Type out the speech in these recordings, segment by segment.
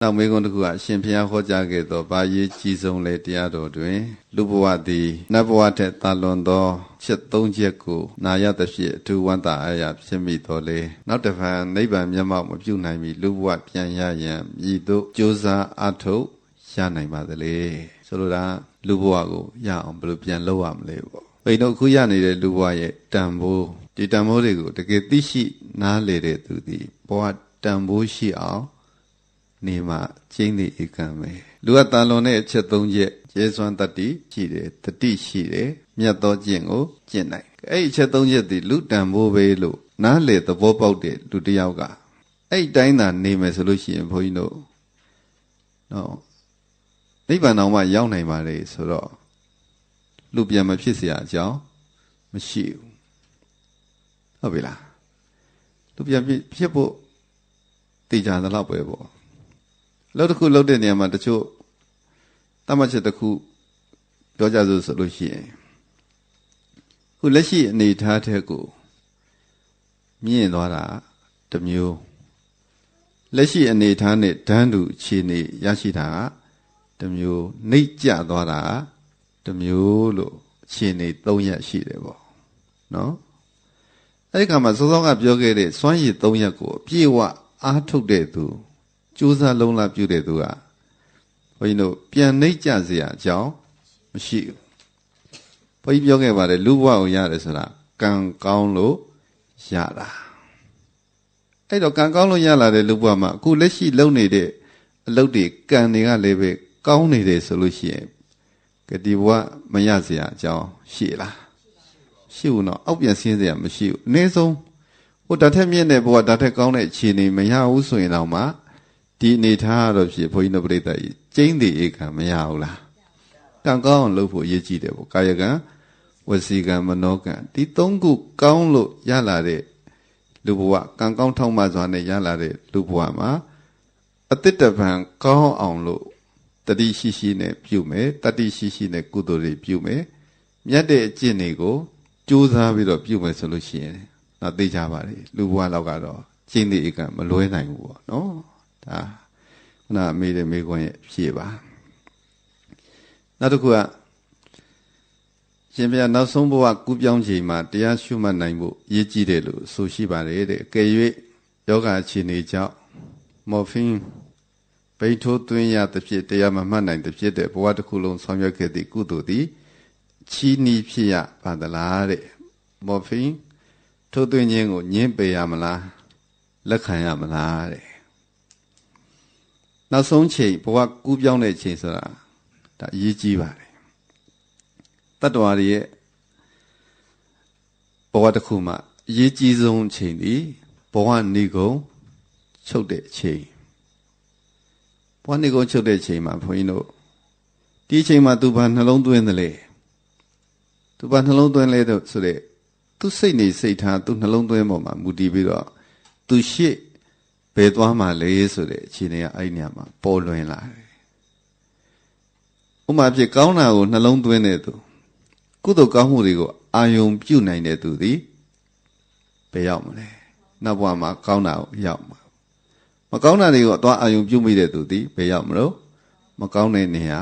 နောက်မေကွန်းတစ်ခုကရှင်ဘုရားဟောကြားခဲ့သောဘာရေးကြီးဆုံးလဲတရားတော်တွင်လူဘဝသည်နတ်ဘဝထက်သာလွန်သောချက်၃ချက်ကိုနာရသဖြင့်အထူးဝမ်းသာအားရဖြစ်မိတော်လေနောက်တစ်ဖန်နိဗ္ဗာန်မျက်မှောက်မပြုနိုင်မီလူဘဝပြန်ရရန်မြည်သို့ကြိုးစားအထုတ်ရနိုင်ပါသလေဆိုလိုတာလူဘဝကိုရအောင်ဘယ်လိုပြန်လုပ်ရမလဲပေါ့ဘိန်းတို့အခုရနေတဲ့လူဘဝရဲ့တန်ဖိုးဒီတန်ဖိုးတွေကိုတကယ်သိရှိနားလေတဲ့သူသည်ဘဝတန်ဖိုးရှိအောင်နေမှာကျင်းနေဧကံပဲလူကတာလွန်တဲ့အချက်၃ချက်ကျေစွမ်းတတ္တိရှိတယ်တတိရှိတယ်မြတ်သောကျင့်ကိုကျင့်နိုင်အဲ့ဒီအချက်၃ချက်ဒီလူတန်ဖိုးပဲလို့နားလေသဘောပေါက်တဲ့လူတစ်ယောက်ကအဲ့ဒီတိုင်းသာနေမယ်ဆိုလို့ရှိရင်ဘုန်းကြီးတို့နော်နိဗ္ဗာန်တော်မှရောက်နိုင်ပါလေဆိုတော့လူပြန်မဖြစ်เสียအကြောင်းမရှိဘူးဟုတ်ပြီလားလူပြန်ဖြစ်ဖို့တည်ကြသလောက်ပဲပေါ့လောက်တစ်ခုလောက်တဲ့နေရာမှာတချို့တမတ်ချက်တစ်ခုပြောကြဆိုလို့ရှိရင်ခုလက်ရှိအနေထားတဲ့ကိုမြင့်သွားတာတစ်မျိုးလက်ရှိအနေထားနဲ့ဓာန်တူအခြေအနေရရှိတာကတစ်မျိုးနှိမ့်ကျသွားတာတစ်မျိုးလို့အခြေအနေ၃ရပ်ရှိတယ်ပေါ့နော်အဲ့ဒီခါမှာစောစောကပြောခဲ့တဲ့စွမ်းရည်၃ရပ်ကိုအပြည့်အဝအားထုတ်တဲ့သူကြိုးစားလုံးလာပြုတဲ့သူကဘုန်းကြီးတို့ပြန်နှိမ့်ကြเสียအကြောင်းမရှိဘူးဘုန်းကြီးပြောခဲ့ပါတယ်လူဘဝကိုရတယ်ဆိုတာကံကောင်းလို့ရတာအဲ့တော့ကံကောင်းလို့ရလာတဲ့လူဘဝမှာအခုလက်ရှိလုပ်နေတဲ့အလုပ်တွေကံတွေကလည်းပဲကောင်းနေတယ်ဆိုလို့ရှိရင်ကတိဘဝမရเสียအကြောင်းရှိလားရှိဘူးနော်အောက်ပြန်ဆင်းเสียမရှိဘူးအနည်းဆုံးဟိုဓာတ်ထက်မြင့်တဲ့ဘဝဓာတ်ထက်ကောင်းတဲ့အခြေအနေမရဘူးဆိုရင်တော့မှဒီအနေထားတော့ဖြစ်ဘုန်းကြီးတို့ပြိတ္တကြီးကျင်းသေးဧကံမရဘူးလားကံကောင်းအောင်လုပ်ဖို့ရည်ကြည့်တယ်ပေါ့ကာယကံဝစီကံမနောကံဒီ၃ခုကောင်းလို့ရလာတဲ့လူဘဝကံကောင်းထောက်မှစွာနဲ့ရလာတဲ့လူဘဝမှာအတိတ္တဗံကောင်းအောင်လို့တတိရှိရှိနဲ့ပြုမယ်တတိရှိရှိနဲ့ကုသိုလ်တွေပြုမယ်မြတ်တဲ့အကျင့်တွေကိုကြိုးစားပြီးတော့ပြုမယ်ဆိုလို့ရှိရင်တော့သိကြပါလေလူဘဝလောက်ကတော့ကျင့်တဲ့ဧကံမလွဲနိုင်ဘူးပေါ့နော်ဒါခုနမေးတဲ့မေးခွန်းရဲ့ဖြေပါနောက်တစ်ခုကရှင်ဘုရားနောက်ဆုံးဘဝကူးပြောင်းချိန်မှာတရားရှုမှတ်နိုင်ဖို့ရည်ကြည်တယ်လို့ဆိုရှိပါတယ်တဲ့အကယ်၍ယောဂအခြေအနေကြောင့်မော်ဖင်းဘိထိုးသွင်းရသဖြင့်တရားမမှတ်နိုင်သဖြင့်တဲ့ဘဝတစ်ခုလုံးဆောင်ရွက်ခဲ့သည့်ကုသိုလ်သည်ချီးနီးဖြစ်ရပါသလားတဲ့မော်ဖင်းထိုးသွင်းခြင်းကိုညှင်းပယ်ရမလားလက်ခံရမလားတဲ့နောက်ဆုံးချိန်ဘဝကူးပြောင်းတဲ့ချိန်ဆိုတာဒါအရေးကြီးပါတယ်တတ္တဝါတွေရဲ့ဘဝတစ်ခုမှာအရေးကြီးဆုံးချိန်ဒီဘဝနေကုန်ချုပ်တဲ့ချိန်ဘဝနေကုန်ချုပ်တဲ့ချိန်မှာဘုန်းကြီးတို့ဒီချိန်မှာသူဘာနှလုံးသွင်းတယ်လေသူဘာနှလုံးသွင်းလဲဆိုတဲ့သူစိတ်နေစိတ်ထားသူနှလုံးသွင်းပေါ်မှာမူတည်ပြီးတော့သူရှေ့ဘယ်သွားမှလဲဆိုတဲ့အခြေအနေကအဲ့နေရာမှာပေါ်လွင်လာတယ်ဥပမာဖြစ်ကောင်းတာကိုနှလုံးသွင်းတဲ့သူကုသိုလ်ကောင်းမှုတွေကိုအာယုံပြုနိုင်တဲ့သူသည်ဘယ်ရောက်မလဲနောက်ဘဝမှာကောင်းတာကိုရောက်မှာမကောင်းတာတွေကိုသွားအာယုံပြုမိတဲ့သူသည်ဘယ်ရောက်မလို့မကောင်းတဲ့နေရာ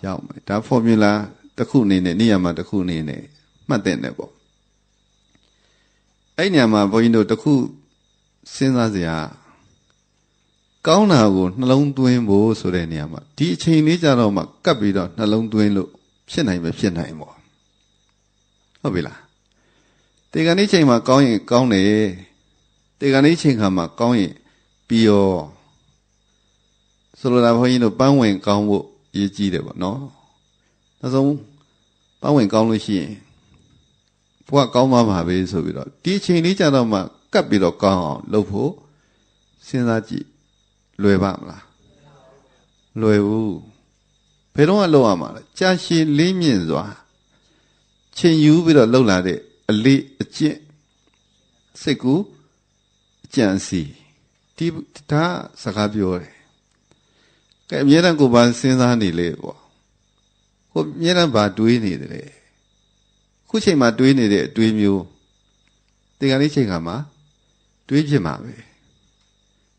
ရောက်မယ်ဒါဖော်မြူလာတစ်ခုအနေနဲ့နေရာမှာတစ်ခုအနေနဲ့မှတ်တဲ့နဲ့ပေါ့အဲ့နေရာမှာဘုန်းကြီးတို့တစ်ခုစဉ်းစားစရာကောင်းတာကိုနှလုံးသွင်းဖို့ဆိုတဲ့နေရာမှာဒီအချိန်လေးကြတော့မှကပ်ပြီးတော့နှလုံးသွင်းလို့ဖြစ်နိုင်ပဲဖြစ်နိုင်ပေါ့ဟုတ်ပြီလားတေခဏိချိန်မှာကောင်းရင်ကောင်းတယ်တေခဏိချိန်ခါမှာကောင်းရင်ပြီးရောဆိုလိုတာဘုန်းကြီးတို့ပန်းဝင်ကောင်းဖို့အရေးကြီးတယ်ပေါ့နော်နောက်ဆုံးပန်းဝင်ကောင်းလို့ရှိရင်ဘဝကောင်းသွားမှာပဲဆိုပြီးတော့ဒီအချိန်လေးကြတော့မှကပ်ပြီးတော့ကောင်းအောင်လုပ်ဖို့စဉ်းစားကြည့်လွယ်ပါမလားလွယ်ဘူးဘယ်တော့မှလုပ်ရမှာလဲကြာရှည်လေးမြင့်စွာချိန်ယူပြီးတော့လှုပ်လာတဲ့အလေးအကျင့်စိတ်ကူအကြံစီဒီဒါစကားပြောတယ်ကဲအမြဲတမ်းကိုယ်ပါစဉ်းစားနေလေပေါ့ကိုအမြဲတမ်းဘာတွေးနေတယ်လေခုချိန်မှာတွေးနေတဲ့အတွေးမျိုးတေခါလေးချိန်ခါမှာတွေးဖြစ်မှာပဲ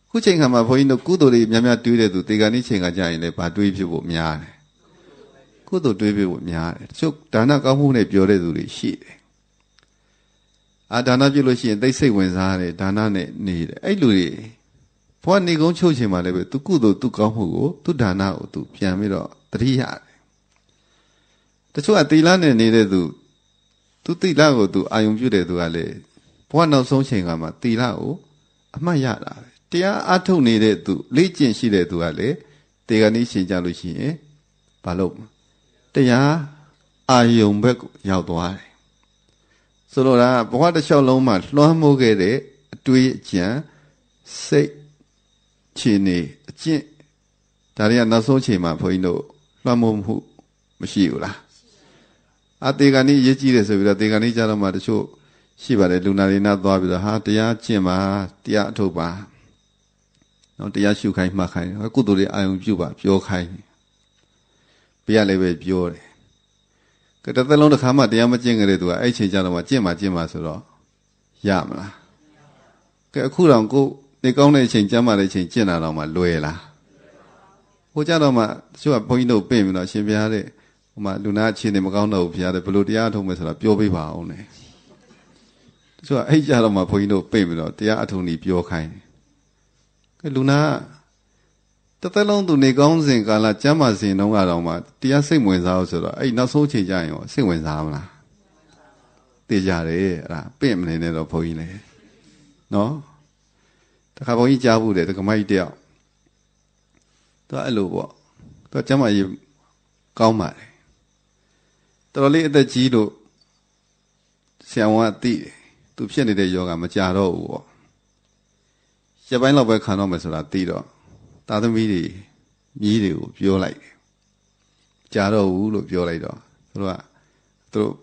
ခ ခုချိန်ခါမှာဘုန်းကြီးတို့ကုသိုလ်တွေများများတွေးတဲ့သူတေဂာနိချိန်ခါကြရင်လည်းဗာတွေးဖြစ်ဖို့များတယ်ကုသိုလ်တွေးဖြစ်ဖို့များတယ်တချို့ဒါနကောင်းမှုနဲ့ပြောတဲ့သူတွေရှိတယ်အာဒါနပြုလို့ရှိရင်သိစိတ်ဝင်စားတယ်ဒါနနဲ့နေတယ်အဲ့လူတွေဘဝနေကုန်းချုပ်ချိန်မှာလည်းပဲသူကုသိုလ်သူကောင်းမှုကိုသူဒါနကိုသူပြန်ပြီးတော့တတိရတယ်တချို့ကသီလနဲ့နေတဲ့သူသီလကိုသူအာယုံပြုတဲ့သူကလည်းဘဝနောက်ဆုံးချိန်ကမှသီလကိုအမှတ်ရတာပဲတရားအထုတ်နေတဲ့သူလေ့ကျင့်ရှိတဲ့သူကလည်းတေဂာနိရှင်ကြလို့ရှိရင်ဘာလို့တရားအာယုံဘက်ကိုရောက်သွားတယ်ဆိုတော့ဘဝတစ်လျှောက်လုံးမှာလွှမ်းမိုးခဲ့တဲ့အတွေးအကြံစိတ်ခြေနေအကျင့်ဒါတွေကနောက်ဆုံးချိန်မှာဘုန်းကြီးတို့လွှမ်းမိုးမှုမရှိဘူးလားအတေဂာနိရေးကြည့်တယ်ဆိုပြီးတော့တေဂာနိကြတော့မှတချို့ရှိပါတယ်လူနာတွေနာသွားပြီးတော့ဟာတရားကျင့်ပါတရားအထုတ်ပါနော်တရားရှုခိုင်းမှတ်ခိုင်းကုသိုလ်တွေအာယုံပြုပါပြောခိုင်းဘုရားလည်းပဲပြောတယ်ကတသက်လုံးတစ်ခါမှတရားမကျင့်ကြတဲ့သူကအဲ့ချိန်ကြတော့မှကျင့်ပါဆိုတော့ရမလားကဲအခုတော့ကိုနေကောင်းတဲ့အချိန်ကျမ်းမာတဲ့အချိန်ကျင့်တာတော့မှလွယ်လားဟိုကြတော့မှတချို့ကဘုန်းကြီးတို့ပြင်ပြီးတော့ရှင်ဘုရားတဲ့ဟိုမှာလူနာအခြေအနေမကောင်းတော့ဘူးဘုရားတဲ့ဘယ်လိုတရားထုတ်မယ်ဆိုတာပြောပေးပါအောင်လေတချို့ကအဲ့ကြတော့မှဘုန်းကြီးတို့ပြင်ပြီးတော့တရားအထုံးကြီးပြောခိုင်းကဲလူနာတသက်လုံးသူနေကောင်းစဉ်ကာလကျမ်းမာစဉ်တုန်းကတော့မှတရားစိတ်ဝင်စားလို့ဆိုတော့အဲ့နောက်ဆုံးချိန်ကြရင်ရောစိတ်ဝင်စားမလားသိကြတယ်အဲ့ဒါပြင့်မနေနဲ့တော့ဘုန်းကြီးလေနော်တခါဘုန်းကြီးကြားဘူးတယ်တက္ကမကြီးတယောက်သူအဲ့လိုပေါ့သူကျမ်းမာရေးကောင်းပါတယ်တော်တော်လေးအသက်ကြီးလို့ဆရာဝန်ကသိတယ်သူဖြစ်နေတဲ့ယောဂမကြတော့ဘူးပေါ့ရက်ပိုင်းလောက်ပဲခံတော့မယ်ဆိုတာသိတော့သားသမီးတွေမြည်တွေကိုပြောလိုက်တယ်ကြာတော့ဘူးလို့ပြောလိုက်တော့သူတို့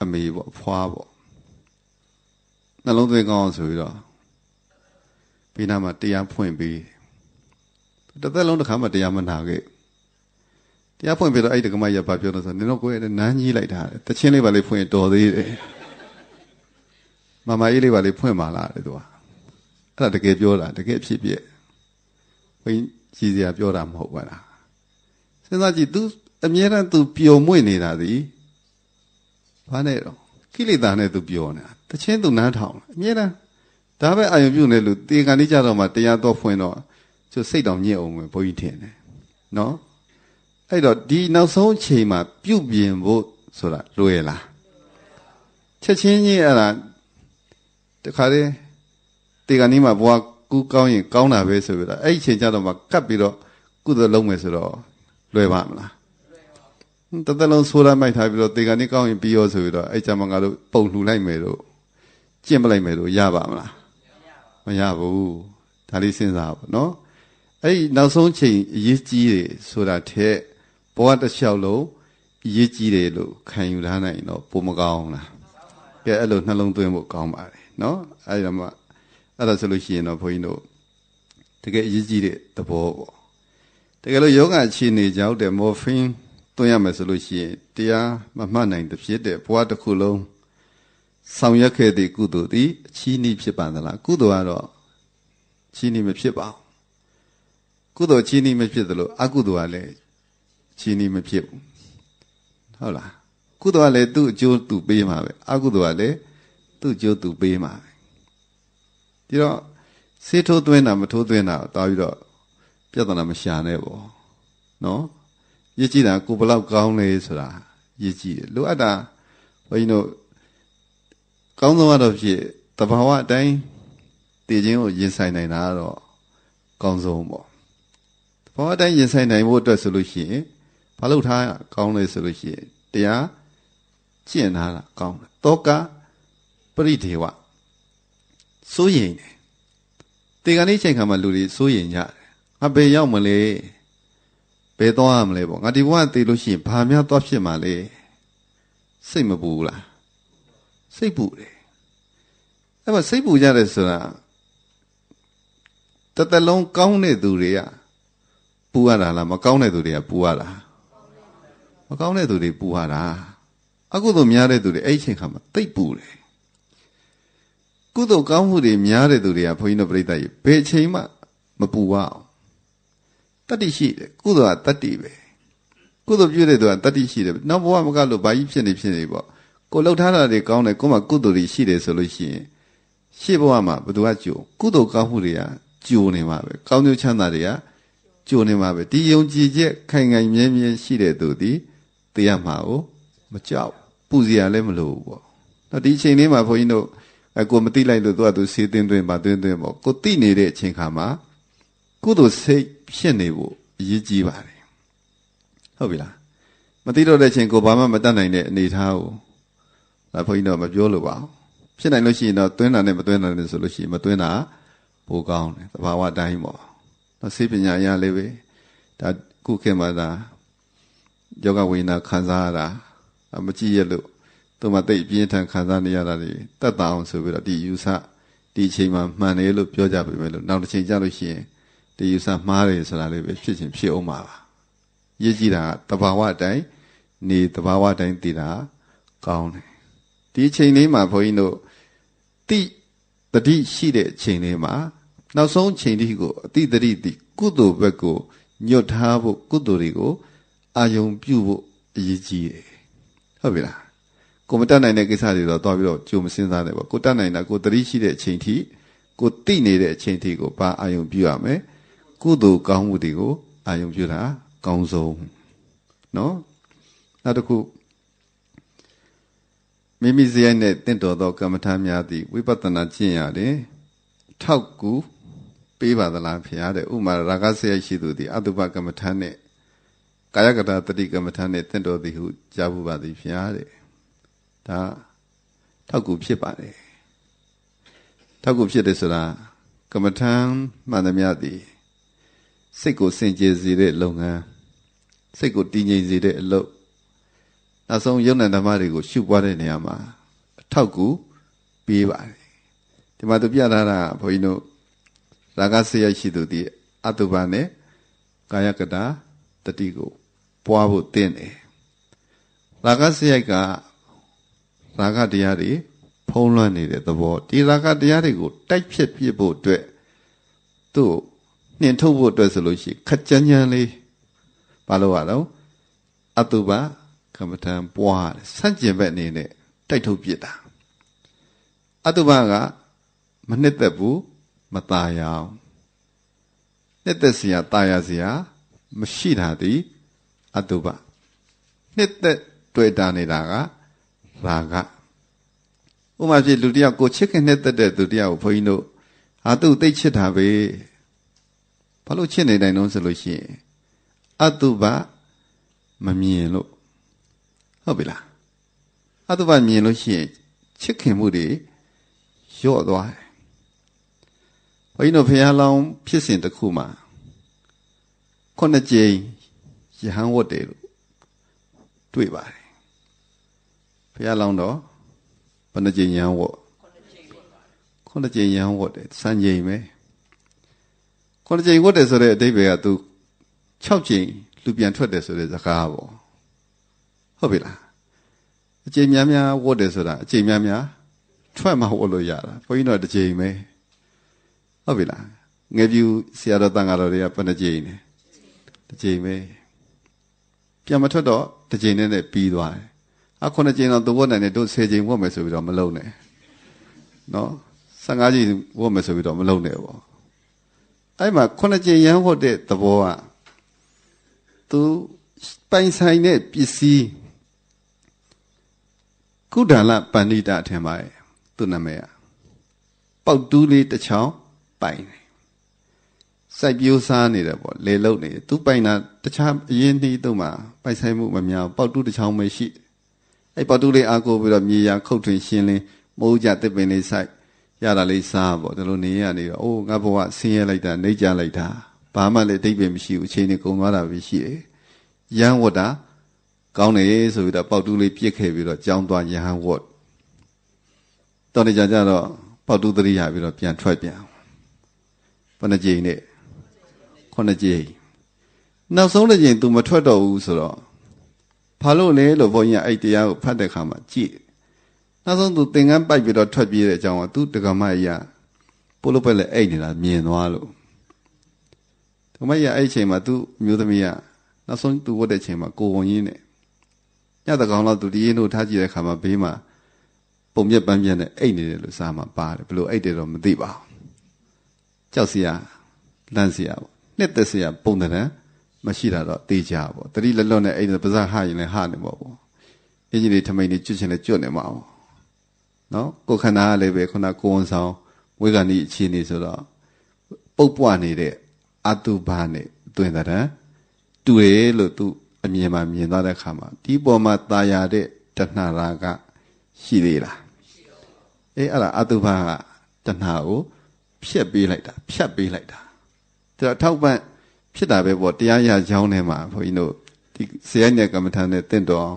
အမေပေါ့ဖွားပေါ့နှလုံးသွင်းကောင်းအောင်ဆိုပြီးတော့ပြီးနာမှာတရားဖွင့်ပြီးတစ်သက်လုံးတစ်ခါမှတရားမနာခဲ့တရားဖွင့်ပြီးတော့အဲ့ဒီကမရဘာပြောလို့ဆိုနင်တို့ကိုယ်နန်းကြီးလိုက်တာတချင်းလေးပါလေးဖွင့်တော်သေးတယ်မမကြီးလေးပါလေးဖွင့်ပါလားတဲ့သူကအဲ့ဒါတကယ်ပြောတာတကယ်ဖြစ်ပြဘုန်းကြီးစရာပြောတာမဟုတ်ပါလားစဉ်းစားကြည့် तू အမြဲတမ်း तू ပျော်မွေ့နေတာဒီဘာနဲ့တော့ကိလေသာနဲ့ तू ပျော်နေတာတချင်း तू နားထောင်အမြဲတမ်းဒါပဲအာယုံပြုနေလို့တေကန်လေးကြတော့မှတရားတော့ဖွင့်တော့ကျစိတ်တော်ညစ်အောင်ပဲဘုန်းကြီးထင်တယ်နော်အဲ့တော့ဒီနောက်ဆုံးချိန်မှာပြုပြင်ဖို့ဆိုတာလွယ်လားချက်ချင်းကြီးအဲ့ဒါတခါတည်းတေကန်လေးမှာဘွားကူကောင်းရင်ကောင်းတာပဲဆိုပြီးတော့အဲ့ဒီချိန်ကျတော့မှကပ်ပြီးတော့ကုသိုလ်လုပ်မယ်ဆိုတော့လွယ်ပါမလားတသက်လုံးဆိုးလိုက်မိုက်ထားပြီးတော့တေကန်လေးကောင်းရင်ပြီးရောဆိုပြီးတော့အဲ့ကြမှာငါတို့ပုံလှူလိုက်မယ်လို့ကျင့်ပလိုက်မယ်လို့ရပါမလားမရဘူးဒါလေးစဉ်းစားပါနော်အဲ့ဒီနောက်ဆုံးချိန်အရေးကြီးတယ်ဆိုတာထက်ဘဝတစ်လျှောက်လုံးအရေးကြီးတယ်လို့ခံယူထားနိုင်တော့ပုံမကောင်းလားကဲအဲ့လိုနှလုံးသွင်းဖို့ကောင်းပါတယ်နော်အဲ့ဒါမှအဲ့ဒါဆိုလို့ရှိရင်တော့ဘုန်းကြီးတို့တကယ်အရေးကြီးတဲ့သဘောပေါ့တကယ်လို့ယောဂအခြေအနေကြောင့်တဲ့မော်ဖင်းသွင်းရမယ်ဆိုလို့ရှိရင်တရားမမှတ်နိုင်တဲ့ဖြစ်တဲ့ဘဝတစ်ခုလုံးဆောင်ရွက်ခဲ့တဲ့ကုသိုလ်သည်အချီးနှီးဖြစ်ပါသလားကုသိုလ်ကတော့ချီးနှီးမဖြစ်ပါဘူးကုသိုလ်ချီးနှီးမဖြစ်သလိုအကုသိုလ်ကလည်းချီးနှီးမဖြစ်ဘူးဟုတ်လားကုသိုလ်ကလည်းသူ့အကျိုးသူပေးမှာပဲအကုသိုလ်ကလည်းသူ့အကျိုးသူပေးမှာပဲဒီတော့ဆေးထိုးသွင်းတာမထိုးသွင်းတာတောင်းပြီးတော့ပြဿနာမရှာနဲ့ပေါ့နော်ရည်ကြည်တာကိုဘလောက်ကောင်းလဲဆိုတာရည်ကြည်တယ်လိုအပ်တာဘုန်းကြီးတို့ကောင်းဆုံးကတော့ဖြစ်တဘာဝအတိုင်းတည်ခြင်းကိုရင်ဆိုင်နိုင်တာတော့ကောင်းဆုံးပေါ့တဘာဝအတိုင်းရင်ဆိုင်နိုင်ဖို့အတွက်ဆိုလို့ရှိရင်ဘာလို့ထားကောင်းလဲဆိုလို့ရှိရင်တရားကျင့်ထားတာကောင်းတယ်တောကပရိဒေဝစိုးရင်တယ်တေကန်လေးချိန်ခါမှာလူတွေစိုးရင်ကြတယ်ငါဘယ်ရောက်မလဲဘယ်သွားရမလဲပေါ့ငါဒီဘဝတည်လို့ရှိရင်ဘာများသွားဖြစ်မှာလဲစိတ်မပူလားစိတ်ပူတယ်အဲ့မှာစိတ်ပူကြတယ်ဆိုတာတသက်လုံးကောင်းတဲ့သူတွေကပူရတာလားမကောင်းတဲ့သူတွေကပူရတာမကောင်းတဲ့သူတွေပူရတာအကုသိုလ်များတဲ့သူတွေအဲ့ဒီချိန်ခါမှာသိပ်ပူတယ်ကုသိုလ်ကောင်းမှုတွေများတဲ့သူတွေကဘုန်းကြီးတို့ပြိဿကြီးဘယ်ချိန်မှ မပူဝအောင်တတ္တိရှိတယ်ကုသိုလ်ကတတ္တိပဲကုသိုလ်ပြုတဲ့သူကတတ္တိရှိတယ်နောက်ဘဝမကလို့ဘာကြီးဖြစ်နေပေါ့ကိုလှုပ်ထားတာတွေကောင်းတယ်ကိုမှကုသိုလ်တွေရှိတယ်ဆိုလို့ရှိရင်ရှေ့ဘဝမှာဘယ်သူကကြိုကုသိုလ်ကောင်းမှုတွေကကြိုနေမှာပဲကောင်းကျိုးချမ်းသာတွေကကြိုနေမှာပဲဒီယုံကြည်ချက်ခိုင်ခိုင်မြဲမြဲရှိတဲ့သူဒီသိရမှာကိုမကြောက်ပူစရာလည်းမလိုဘူးပေါ့တော့ဒီအချိန်လေးမှာဘုန်းကြီးတို့ကိုမသိလိုက်လို့သူကသူစေးသွင်းပါသွင်းပေါ့ကိုသိနေတဲ့အချိန်ခါမှာကုသိုလ်စိတ်ဖြစ်နေဖို့အရေးကြီးပါတယ်ဟုတ်ပြီလားမသိတော့တဲ့အချိန်ကိုဘာမှမတတ်နိုင်တဲ့အနေအထားကိုဒါဘုန်းကြီးတို့မပြောလို့ပါဘူးဖြစ်နိုင်လို့ရှိရင်တော့သွင်းတာနဲ့မသွင်းတာနဲ့ဆိုလို့ရှိရင်မသွင်းတာပိုကောင်းတယ်သဘာဝအတိုင်းပေါ့တော့စေပညာရလေးပဲဒါခုခေတ်မှာဒါယောဂဝိညာဉ်ခံစားရတာမကြည့်ရလို့သူမှတိတ်ပြင်းထန်ခံစားနေရတာတွေတတ်တာအောင်ဆိုပြီးတော့ဒီယူဆဒီအချိန်မှာမှန်တယ်လို့ပြောကြပြီပဲလို့နောက်တစ်ချိန်ကြာလို့ရှိရင်ဒီယူဆမှားတယ်ဆိုတာလေးပဲဖြစ်ချင်းဖြစ်အောင်ပါရည်ကြည်တာတဘာဝအတိုင်းနေတဘာဝအတိုင်းသိတာကောင်းတယ်ဒီအချိန်လေးမှာဘုန်းကြီးတို့တိတတိရှိတဲ့အချိန်လေးမှာနောက်ဆုံးချိန်လေးကိုအတိတတိတိကုသိုလ်ဘက်ကိုညွတ်ထားဖို့ကုသိုလ်တွေကိုအာယုံပြုဖို့အရေးကြီးတယ်ဟုတ်ပြီလားကိုမတတ်နိုင်တဲ့ကိစ္စတွေတော့တွားပြီးတော့ကြိုမစင်းစားတယ်ပေါ့ကိုတတ်နိုင်တာကိုတတိရှိတဲ့အချိန်ထိကိုသိနေတဲ့အချိန်ထိကိုပါအာယုံပြုရမယ်ကုသိုလ်ကောင်းမှုတွေကိုအာယုံပြုတာကောင်းဆုံးနော်နောက်တစ်ခုမိမိစရိုက်နဲ့တင့်တော်သောကမ္မထာများသည်ဝိပဿနာကျင့်ရတယ်ထောက်ကူပေးပါသလားဖေရတဲ့ဥမာရာဂစရိုက်ရှိသူသည်အတုပကမ္မထာနဲ့ကာယကတာတတိကမ္မထာနဲ့တင့်တော်သည်ဟုကြားဘူးပါသည်ဖေရတဲ့ဒါထောက်ကူဖြစ်ပါတယ်ထောက်ကူဖြစ်တယ်ဆိုတာကမ္မထာမှန်သမျှသည်စိတ်ကိုစင်ကြယ်စေတဲ့လုပ်ငန်းစိတ်ကိုတည်ငြိမ်စေတဲ့အလုပ်နောက်ဆုံးယုံ nant ဓမ္မတွေကိုရှုပွားတဲ့နေရာမှာအထောက်ကူပေးပါတယ်ဒီမှာသူပြထားတာဘုန်းကြီးတို့ရာဂစရိုက်ရှိသူဒီအတုပနဲ့ကာယကတာတတိကိုပွားဖို့တင်းတယ်ရာဂစရိုက်ကရာဂတရားတွေဖုံးလွှမ်းနေတဲ့သဘောဒီရာဂတရားတွေကိုတိုက်ဖြတ်ပြဖို့အတွက်သူ့နှင်ထုတ်ဖို့အတွက်ဆိုလို့ရှိရင်ခက်ကြမ်းကြမ်းလေးဘာလို့ရတော့အတုပကမ္မထံပွားဆန့်ကျင်ဘက်အနေနဲ့တိုက်ထုတ်ပြစ်တာအတုပကမနှစ်သက်ဘူးမตายရအောင်နှစ်သက်စရာตายရစရာမရှိတာဒီအတုပနှစ်သက်တွေ့တာနေတာကရာဂဥပမာဖြစ်လူတယောက်ကိုချစ်ခင်နှစ်သက်တဲ့သူတယောက်ကိုဘုန်းကြီးတို့ဟာသူ့သိချစ်တာပဲဘာလို့ချစ်နေနိုင်တော့ဆိုလို့ရှိရင်အတုပမမြင်လို့ဟုတ်ပြီလားအတုပမြင်လို့ရှိရင်ချစ်ခင်မှုတွေလျော့သွားတယ်ဘုန်းကြီးတို့ဖះလောင်းဖြစ်စဉ်တစ်ခုမှာ9 ကြိမ်ယဟန်ဝတ်တယ်လို့တွေ့ပါတယ်ဖះလောင်းတော့ဘယ်နှကြိမ်ယဟန်ဝတ်9 ကြိမ်ယဟန်ဝတ်တယ်စံချိန်ပဲ9 ကြိမ်ဝတ်တယ်ဆိုတဲ့အဓိပ္ပာယ်ကသူ6 ကြိမ်လူပြန်ထွက်တယ်ဆိုတဲ့စကားပေါ့ဟုတ်ပြီလားအကြိမ်များများဝတ်တယ်ဆိုတာအကြိမ်များများထွက်မှဝတ်လို့ရတာဘုန်းကြီးတို့တစ်ကြိမ်ပဲဟုတ်ပြီလားငယ်ပြူဆရာတော်တန်ဃာတော်တွေကဘယ်နှကြိမ်လဲတစ်ကြိမ်ပဲပြန်မထွက်တော့တစ်ကြိမ်နဲ့ပြီးသွားတယ်9 ကြိမ်တော့သူဝတ်နိုင်တယ်တို့10 ကြိမ်ဝတ်မယ်ဆိုပြီးတော့မလုံနဲ့နော်15 ကြိမ်ဝတ်မယ်ဆိုပြီးတော့မလုံနဲ့ပေါ့အဲ့မှာ9 ကြိမ်ရမ်းဝတ်တဲ့သဘောကသူပိုင်ဆိုင်တဲ့ပစ္စည်းကုဒ္ဒလပဏိတထင်ပါရဲ့သူ့နာမည်ကပေါက်တူးလေးတစ်ချောင်းပိုင်တယ်စိုက်ပျိုးစားနေတယ်ပေါ့လေလုတ်နေသူပိုင်တာတခြားအရင်နှီးသူ့မှာပိုင်ဆိုင်မှုမများပေါက်တူးတစ်ချောင်းပဲရှိအဲ့ပေါက်တူးလေးအားကိုပြီးတော့မြေယာခုတ်ထွင်ရှင်းလင်းမိုးကြတစ်ပင်လေးစိုက်ရတာလေးစားပေါ့ဒီလိုနေရနေတော့အိုးငါဘဝဆင်းရဲလိုက်တာနှိမ့်ကြလိုက်တာဘာမှလည်းအတိတ်ပဲမရှိဘူးအချိန်နဲ့ကုန်သွားတာပဲရှိတယ်ရမ်းဝတ်တာကောင်းတယ်ဆိုပြီးတော့ပေါက်တူးလေးပြစ်ခဲ့ပြီးတော့ကြောင်းသွားရဟန်းဝတ်တော်နေကြတော့ပေါက်တူးသတိရပြီးတော့ပြန်ထွက်ပြန်ဘယ်နှကြိမ်နဲ့9 ကြိမ်နောက်ဆုံးတစ်ကြိမ် तू မထွက်တော့ဘူးဆိုတော့ဘာလို့လဲလို့ဘုန်းကြီးကအဲ့တရားကိုဖတ်တဲ့ခါမှာကြည့်နောက်ဆုံး तू သင်္ကန်းပိုက်ပြီးတော့ထွက်ပြေးတဲ့အကြောင်းက तू တက္ကမကြီးကပို့လို့ပဲလေအိတ်နေတာမြင်သွားလို့ မကြီးအဲ့ချိန်မှာသူ့မျိုးသမီးကနောက်ဆုံးသူဝတ်တဲ့ချိန်မှာကိုဝန်ကြီးနဲ့ညတကောင်တော့သူဒီရင်တို့ထားကြည့်တဲ့ခါမှာဘေးမှာပုံပြက်ပန်းပြက်နဲ့အိတ်နေတယ်လို့စာမှာပါတယ်ဘလို့အိတ်တယ်တော့မသိပါဘူးကြောက်စရာလန့်စရာပေါ့နှစ်သက်စရာပုံတံမရှိတာတော့တေးကြပေါ့တတိလက်လွတ်နဲ့အိတ်ပါးစပ်ဟရင်လည်းဟနေပေါ့ပေါ့အင်းကြီးတွေထမိန်တွေကျွတ်ချင်လည်းကျွတ်နေမှာပေါ့နော်ကိုခန္ဓာကလည်းပဲခုနကိုဝန်ဆောင်ဝေဂဏီအခြေအနေဆိုတော့ပုတ်ပွားနေတဲ့အတုဘာနဲ့တွင်တဲ့တူတယ်လို့သူအမြင်မှမြင်သွားတဲ့အခါမှာဒီပေါ်မှာตายရတဲ့တဏှာရာကရှိသေးလားအဲ့ဒါအတုဘာကတဏှာကိုဖြတ်ပေးလိုက်တာဖြတ်ပေးလိုက်တာဒါထောက်ပံ့ဖြစ်တာပဲပေါ့တရားရကြောင်းထဲမှာဘုန်းကြီးတို့ဒီဆရာညကမ္မထာနဲ့တင့်တော်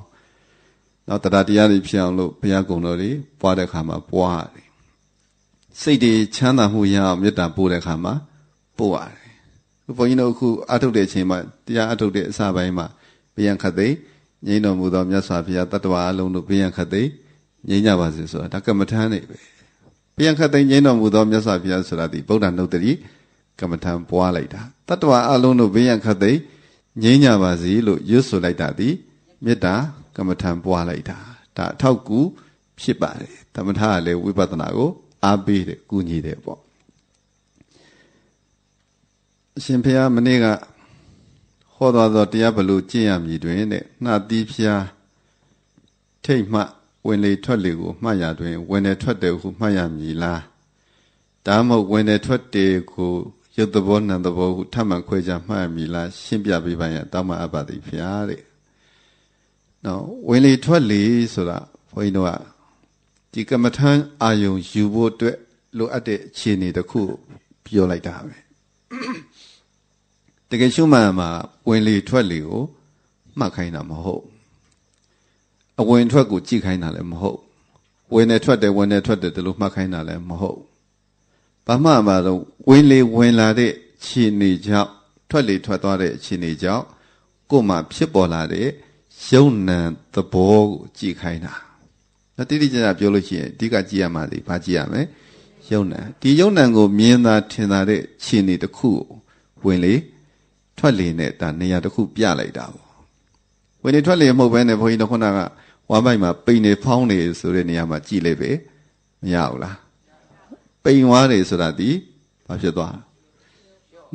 နောက်တရားတရားတွေဖြစ်အောင်လို့ဘုရားကုံတော်တွေပွားတဲ့အခါမှာပွားရတယ်စိတ်တွေချမ်းသာမှုရအောင်မေတ္တာပို့တဲ့အခါမှာပို့ရတယ်ဘုန်းကြီးတို့အခုအထုတ်တဲ့အချိန်မှာတရားအထုတ်တဲ့အစပိုင်းမှာဘယံခတ်သိငြိမ်းတော်မူသောမြတ်စွာဘုရားတတ္တဝါအလုံးတို့ဘယံခတ်သိငြိမ်းကြပါစေဆိုတာဒါကမ္မထာနေပဲဘယံခတ်သိငြိမ်းတော်မူသောမြတ်စွာဘုရားဆိုတာဒီဗုဒ္ဓနုတ္တိကမ္မထာပွားလိုက်တာတတ္တဝါအလုံးတို့ဘယံခတ်သိငြိမ်းကြပါစေလို့ရွတ်ဆိုလိုက်တာဒီမေတ္တာကမ္မထာပွားလိုက်တာဒါအထောက်ကူဖြစ်ပါတယ်သမထကလည်းဝိပဿနာကိုအားပေးတယ်ကူညီတယ်ပေါ့အရှင်ဘုရားမနေ့ကဟောတော်သောတရားဘလို့ကျင့်ရမည်တွင်တဲ့နှာတိဖျားထိတ်မှဝင်လေထွက်လေကိုမှတ်ရတွင်ဝင်လေထွက်တယ်ဟုမှတ်ရမည်လားဒါမှမဟုတ်ဝင်လေထွက်တယ်ကိုရုပ်သဘောနာမ်သဘောဟုထပ်မံခွဲခြားမှတ်ရမည်လားရှင်းပြပေးပါရတောင်းပန်အပ်ပါသည်ဖျားတဲ့နော်ဝင်လေထွက်လေဆိုတာဘုန်းကြီးတို့ကဒီကမ္မထံအာယုံယူဖို့အတွက်လိုအပ်တဲ့အခြေအနေတစ်ခုပြောလိုက်တာပဲတကယ်ရှုမှန်မှာဝင်လေထွက်လေကိုမှတ်ခိုင်းတာမဟုတ်အဝင်ထွက်ကိုကြည့်ခိုင်းတာလည်းမဟုတ်ဝင်နေထွက်တယ်ဝင်နေထွက်တယ်ဒီလိုမှတ်ခိုင်းတာလည်းမဟုတ်ဘာမှမတော့ဝင်လေဝင်လာတဲ့ခြေနေကြောင့်ထွက်လေထွက်သွားတဲ့ခြေနေကြောင့်ကိုယ်မှာဖြစ်ပေါ်လာတဲ့ယုံနံသဘောကိုကြည့်ခိုင်းတာနော်တိတိကျကျပြောလို့ရှိရင်အဓိကကြည့်ရမှာဒီဘာကြည့်ရမလဲယုံနံဒီယုံနံကိုမြင်သာထင်သာတဲ့ခြေနေတစ်ခုကိုဝင်လေထွက်လေနဲ့ဒါနေရာတစ်ခုပြလိုက်တာပေါ့ဝင်လေထွက်လေမဟုတ်ဘဲနဲ့ဘုန်းကြီးတို့ခုနကဝမ်းပိုက်မှာပိန်နေဖောင်းနေဆိုတဲ့နေရာမှာကြည့်လိုက်ပဲမရဘူးလားပိန်သွားတယ်ဆိုတာဒီဘာဖြစ်သွား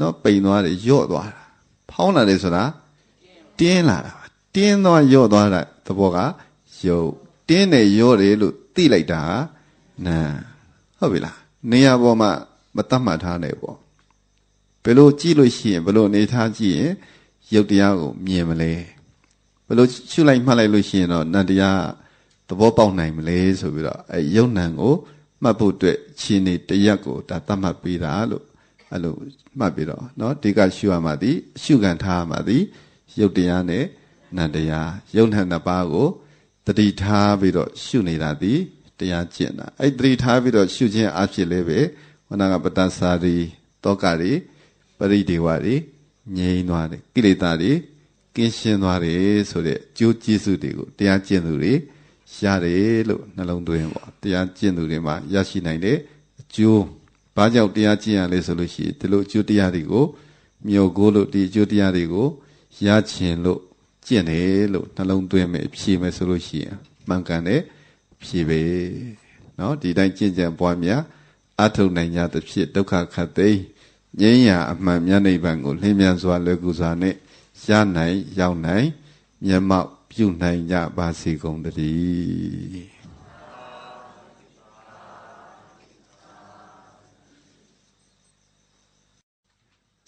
နော်ပိန်သွားတယ်ယော့သွားတာဖောင်းလာတယ်ဆိုတာတင်းလာတာတင်းသွားယော့သွားတာသဘောကယုတ်တင်းနဲ့ယော့တယ်လို့သိလိုက်တာနာဟုတ်ပြီလားနေရာပေါ်မှာမတတ်မှတ်ထားနဲ့ပေါ့ဘယ်လိုကြည့်လို့ရှိရင်ဘယ်လိုအနေထားကြည့်ရင်ရုပ်တရားကိုမြင်မလဲဘယ်လိုရှုလိုက်မှတ်လိုက်လို့ရှိရင်တော့နတ်တရားသဘောပေါက်နိုင်မလဲဆိုပြီးတော့အဲယုံနံကိုမှတ်ဖို့အတွက်ရှင်နေတရက်ကိုဒါသတ်မှတ်ပေးတာလို့အဲ့လိုမှတ်ပြီးတော့เนาะဒီကရှုရမှာဒီရှုခံထားရမှာဒီရုပ်တရားနဲ့နတ်တရားယုံနံနှစ်ပါးကိုတတိထားပြီးတော့ရှုနေတာဒီတရားကျင့်တာအဲ့တတိထားပြီးတော့ရှုခြင်းအဖြစ်လည်းပဲခန္ဓာကပတ္တစာရီတောကရီပရိဒေဝတွေငြိမ်းသွားတယ်ကိလေသာတွေကင်းရှင်းသွားတယ်ဆိုတဲ့ကျိုးကျေးဇူးတွေကိုတရားကျင့်သူတွေရတယ်လို့နှလုံးသွင်းပေါ့တရားကျင့်သူတွေမှာရရှိနိုင်တဲ့အကျိုးဘာကြောင့်တရားကျင့်ရလဲဆိုလို့ရှိရင်ဒီလိုအကျိုးတရားတွေကိုမြို့ကိုလို့ဒီအကျိုးတရားတွေကိုရချင်လို့ကျင့်တယ်လို့နှလုံးသွင်းမယ်ဖြေမယ်ဆိုလို့ရှိရင်မှန်ကန်တဲ့ဖြေပဲเนาะဒီတိုင်းကျင့်ကြံပွားများအထုံနိုင်ကြသဖြင့်ဒုက္ခခတ်သိမ်းငြိမ်းရာအမှန်မြတ်နိဗ္ဗာန်ကိုလင်းမြန်စွာလွယ်ကူစွာနဲ့ရနိုင်ရောက်နိုင်မျက်မှောက်ပြုနိုင်ကြပါစေကုန်သတည်း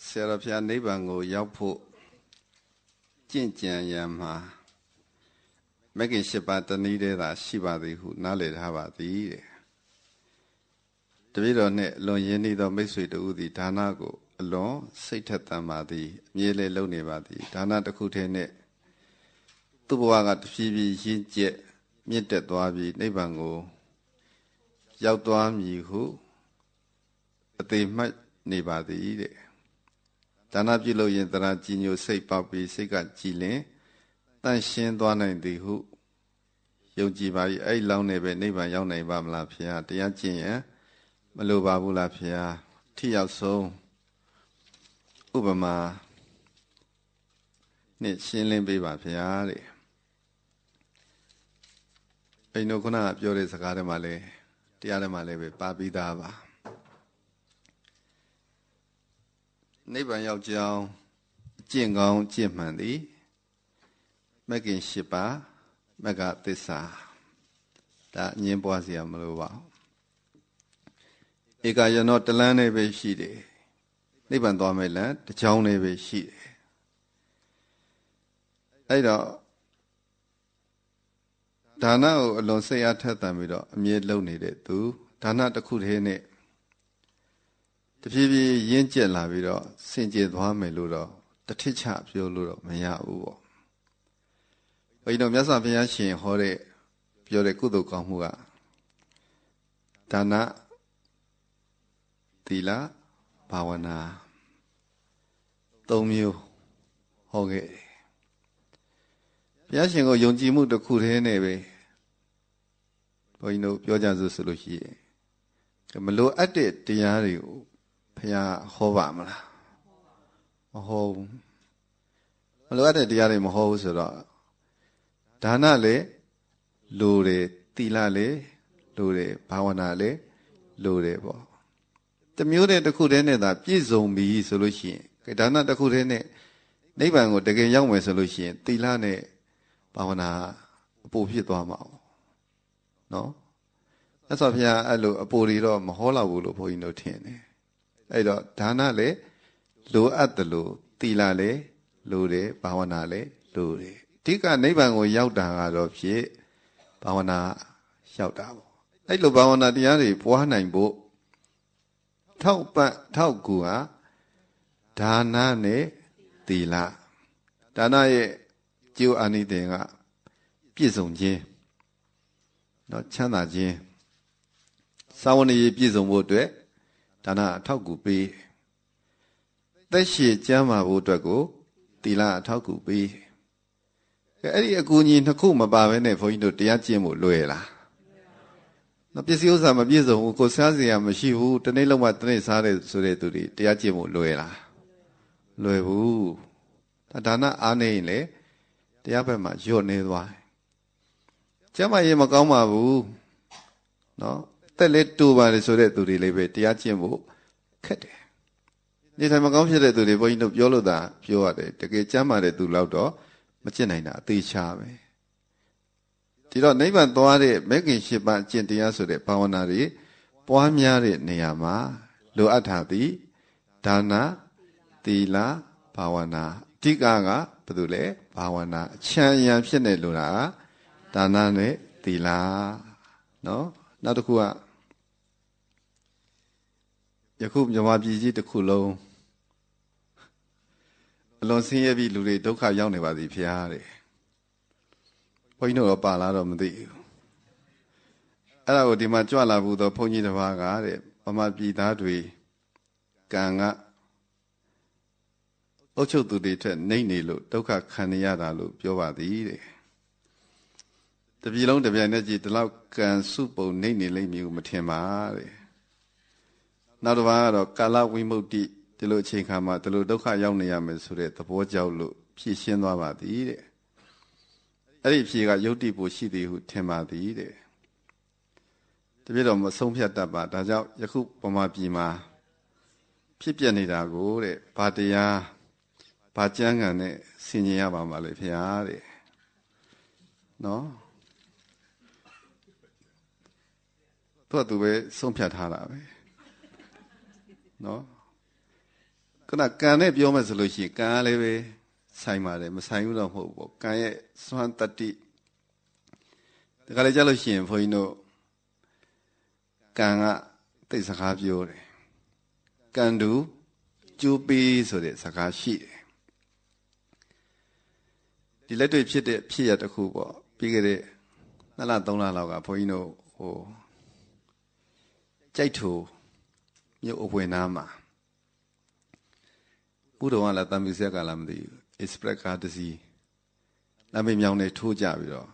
ဆရာတော်ဘုရားနိဗ္ဗာန်ကိုရောက်ဖို့ကျင့်ကြံရမှာမဂ္ဂင်၈ပါးတနည်းတည်းသာရှိပါသည်ဟုနားလည်ထားပါသည်တဲ့တပည့်တော်နှင့်လွန်ရင်းနှီးသောမိတ်ဆွေတို့သည်ဒါနကိုအလွန်စိတ်ထက်သန်ပါသည်အမြဲလေးလုပ်နေပါသည်ဒါနတစ်ခုတည်းနဲ့သူ့ဘဝကတဖြည်းဖြည်းရင့်ကျက်မြင့်တက်သွားပြီးနိဗ္ဗာန်ကိုရောက်သွားမည်ဟုအသေးမှတ်နေပါသည်တဲ့ဒါနပြုလို့ရင်တရာကြည်ညိုစိတ်ပေါက်ပြီးစိတ်ကကြည်လင်တန့်ရှင်းသွားနိုင်သည်ဟုယုံကြည်ပါ၏အဲ့လောင်းနေပဲနိဗ္ဗာန်ရောက်နိုင်ပါမလားဖေဟာတရားကျင့်ရင်မလိုပါဘူးလားဖေဟာထိရောက်ဆုံး ဥပမာနဲ့ရှင်းလင်းပေးပါဗျာတဲ့ဘိန်းတို့ခုနကပြောတဲ့စကားတွေမှာလဲတရားတွေမှာလဲပဲပါပြီးသားပါနိဗ္ဗာန်ရောက်ကြောင်းကျင့်ကောင်းကျင့်မှန်သည်မဂ်ကင်၈ပါးမဂ္ဂသစ္စာဒါအငင်းပွားစီရမလို့ပါဧကယနောတလန်းနဲ့ပဲရှိတယ်နိဗ္ဗာန်သွားမယ်လမ်းတစ်ချောင်းနဲ့ပဲရှိတယ်အဲ့တော့ဒါနကိုအလွန်စိတ်အားထက်သန်ပြီးတော့အမြဲလုပ်နေတဲ့သူဒါနတစ်ခုတည်းနဲ့တဖြည်းဖြည်းရင့်ကျက်လာပြီးတော့စင်ကြယ်သွားမယ်လို့တော့တထစ်ချပြောလို့တော့မရဘူးပေါ့ဘုန်းကြီးတို့မြတ်စွာဘုရားရှင်ဟောတဲ့ပြောတဲ့ကုသိုလ်ကောင်းမှုကဒါနသီလဘာဝနာ၃မျိုးဟောခဲ့တယ်ဘုရားရှင်ကိုယုံကြည်မှုတစ်ခုတည်းနဲ့ပဲဘုန်းကြီးတို့ပြောကြစို့ဆိုလို့ရှိရင်မလိုအပ်တဲ့တရားတွေကိုဘုရားဟောပါမလားမဟောဘူးမလိုအပ်တဲ့တရားတွေမဟောဘူးဆိုတော့ဒါနလည်းလိုတယ်သီလလည်းလိုတယ်ဘာဝနာလည်းလိုတယ်ပေါ့တမျိုးတဲ့တစ်ခုတည်းနဲ့သာပြည့်စုံပြီဆိုလို့ရှိရင်ဒါနတစ်ခုတည်းနဲ့နိဗ္ဗာန်ကိုတကယ်ရောက်မယ်ဆိုလို့ရှိရင်သီလနဲ့ဘာဝနာအပူဖြစ်သွားမှာနော်အဲ့ဆိုဘုရားအဲ့လိုအပူတွေတော့မဟောလောက်ဘူးလို့ဘုန်းကြီးတို့ထင်တယ်အဲ့တော့ဒါနလည်းလိုအပ်တယ်လို့သီလလည်းလိုတယ်ဘာဝနာလည်းလိုတယ်အဓိကနိဗ္ဗာန်ကိုရောက်တာကတော့ဖြစ်ဘာဝနာရောက်တာပေါ့အဲ့လိုဘာဝနာတရားတွေပွားနိုင်ဖို့ထောက်ကူဟာဒါနနဲ့သီလဒါနရဲ့ကျိုးအာနိသင်ကပြည့်စုံခြင်းနော်ချမ်းသာခြင်းသာဝဏ္ဏရေးပြည့်စုံဖို့အတွက်ဒါနအထောက်ကူပေးသက်ရှည်ကျမ်းမာဖို့အတွက်ကိုသီလအထောက်ကူပေးအဲ့ဒီအကူအညီနှစ်ခုမပါဘဲနဲ့ဘုန်းကြီးတို့တရားကျင့်ဖို့လွယ်လားနော်ပစ္စည်းဥစ္စာမပြည့်စုံဘူးကိုစားစရာမရှိဘူးတနေ့လုံးမှတနေ့စားတယ်ဆိုတဲ့သူတွေတရားကျင့်ဖို့လွယ်လားလွယ်ဘူးဒါနအားနေရင်လေတရားဘက်မှာညှော့နေသွားတယ်ကျမ်းမာရေးမကောင်းပါဘူးနော်တက်လက်တူပါတယ်ဆိုတဲ့သူတွေလည်းပဲတရားကျင့်ဖို့ခက်တယ်နေထိုင်မကောင်းဖြစ်တဲ့သူတွေဘုန်းကြီးတို့ပြောလို့သာပြောရတယ်တကယ်ကျမ်းမာတဲ့သူလောက်တော့မကျင့်နိုင်တာအသေးချာပဲဒီတော့နိဗ္ဗာန်သွားတဲ့မဂ်ကင်၈ပါးအကျင့်တရားဆိုတဲ့ဘာဝနာတွေပွားများတဲ့နေရာမှာလိုအပ်တာသည်ဒါနသီလဘာဝနာအဓိကကဘာလို့လဲဘာဝနာအချမ်းအရံဖြစ်နေလို့လားဒါနနဲ့သီလနော်နောက်တစ်ခုကယခုမြန်မာပြည်ကြီးတစ်ခုလုံးအလွန်ဆင်းရဲပြီးလူတွေဒုက္ခရောက်နေပါသည်ဖျားတဲ့ဘုန်းကြီးတို့တော့ပါလာတော့မသိဘူးအဲ့ဒါကိုဒီမှာကြွလာဘူးတော့ဘုန်းကြီးတစ်ပါးကတဲ့ဗမာပြည်သားတွေကံကအုတ်ချုပ်သူတွေထက်နှိမ့်နေလို့ဒုက္ခခံနေရတာလို့ပြောပါသည်တဲ့တပြည်လုံးတစ်ပြိုင်တည်းကြီးဒီလောက်ကံစုပုံနှိမ့်နေလိမ့်မည်ကိုမထင်ပါတဲ့နောက်တစ်ပါးကတော့ကာလဝိမု ക്തി ဒီလိုအချိန်ခါမှာဒီလိုဒုက္ခရောက်နေရမယ်ဆိုတဲ့သဘောကြောင့်လို့ဖြည့်ရှင်းသွားပါသည်တဲ့အဲ့ဒီဖြေကယုတ်တိဖို့ရှိသည်ဟုထင်ပါသည်တဲ့တပြည့်တော့မဆုံးဖြတ်တတ်ပါဒါကြောင့်ယခုဗမာပြည်မှာဖြစ်ပြနေတာကိုတဲ့ဘာတရားဘာကျမ်းဂန်နဲ့ဆင်ញင်ရပါမှာလေဖေဟာတဲ့နော်သူပဲဆုံးဖြတ်ထားတာပဲနော်ခုနကံနဲ့ပြောမယ်ဆိုလို့ရှိရင်ကံလည်းပဲဆိုင်ပါတယ်မဆိုင်ဘူးတော့မဟုတ်ဘူးကံရဲ့စွမ်းတတ္တိဒါကလည်းကြားလို့ရှိရင်ဘုန်းကြီးတို့ကံကသိစကားပြောတယ်ကံတူကျိုးပေးဆိုတဲ့စကားရှိတယ်ဒီလက်တွေ့ဖြစ်တဲ့ဖြစ်ရတစ်ခုပေါ့ပြီးခဲ့တဲ့2လ3လလောက်ကဘုန်းကြီးတို့ကြိုက်ထူမြို့အပွင့်နားမှာဘုတော်ကလည်းတံမီဆက်ကလည်းမသိဘူး express ကားတစ်စီးလမ်းမေးမြောင်းနေထိုးကြပြီးတော့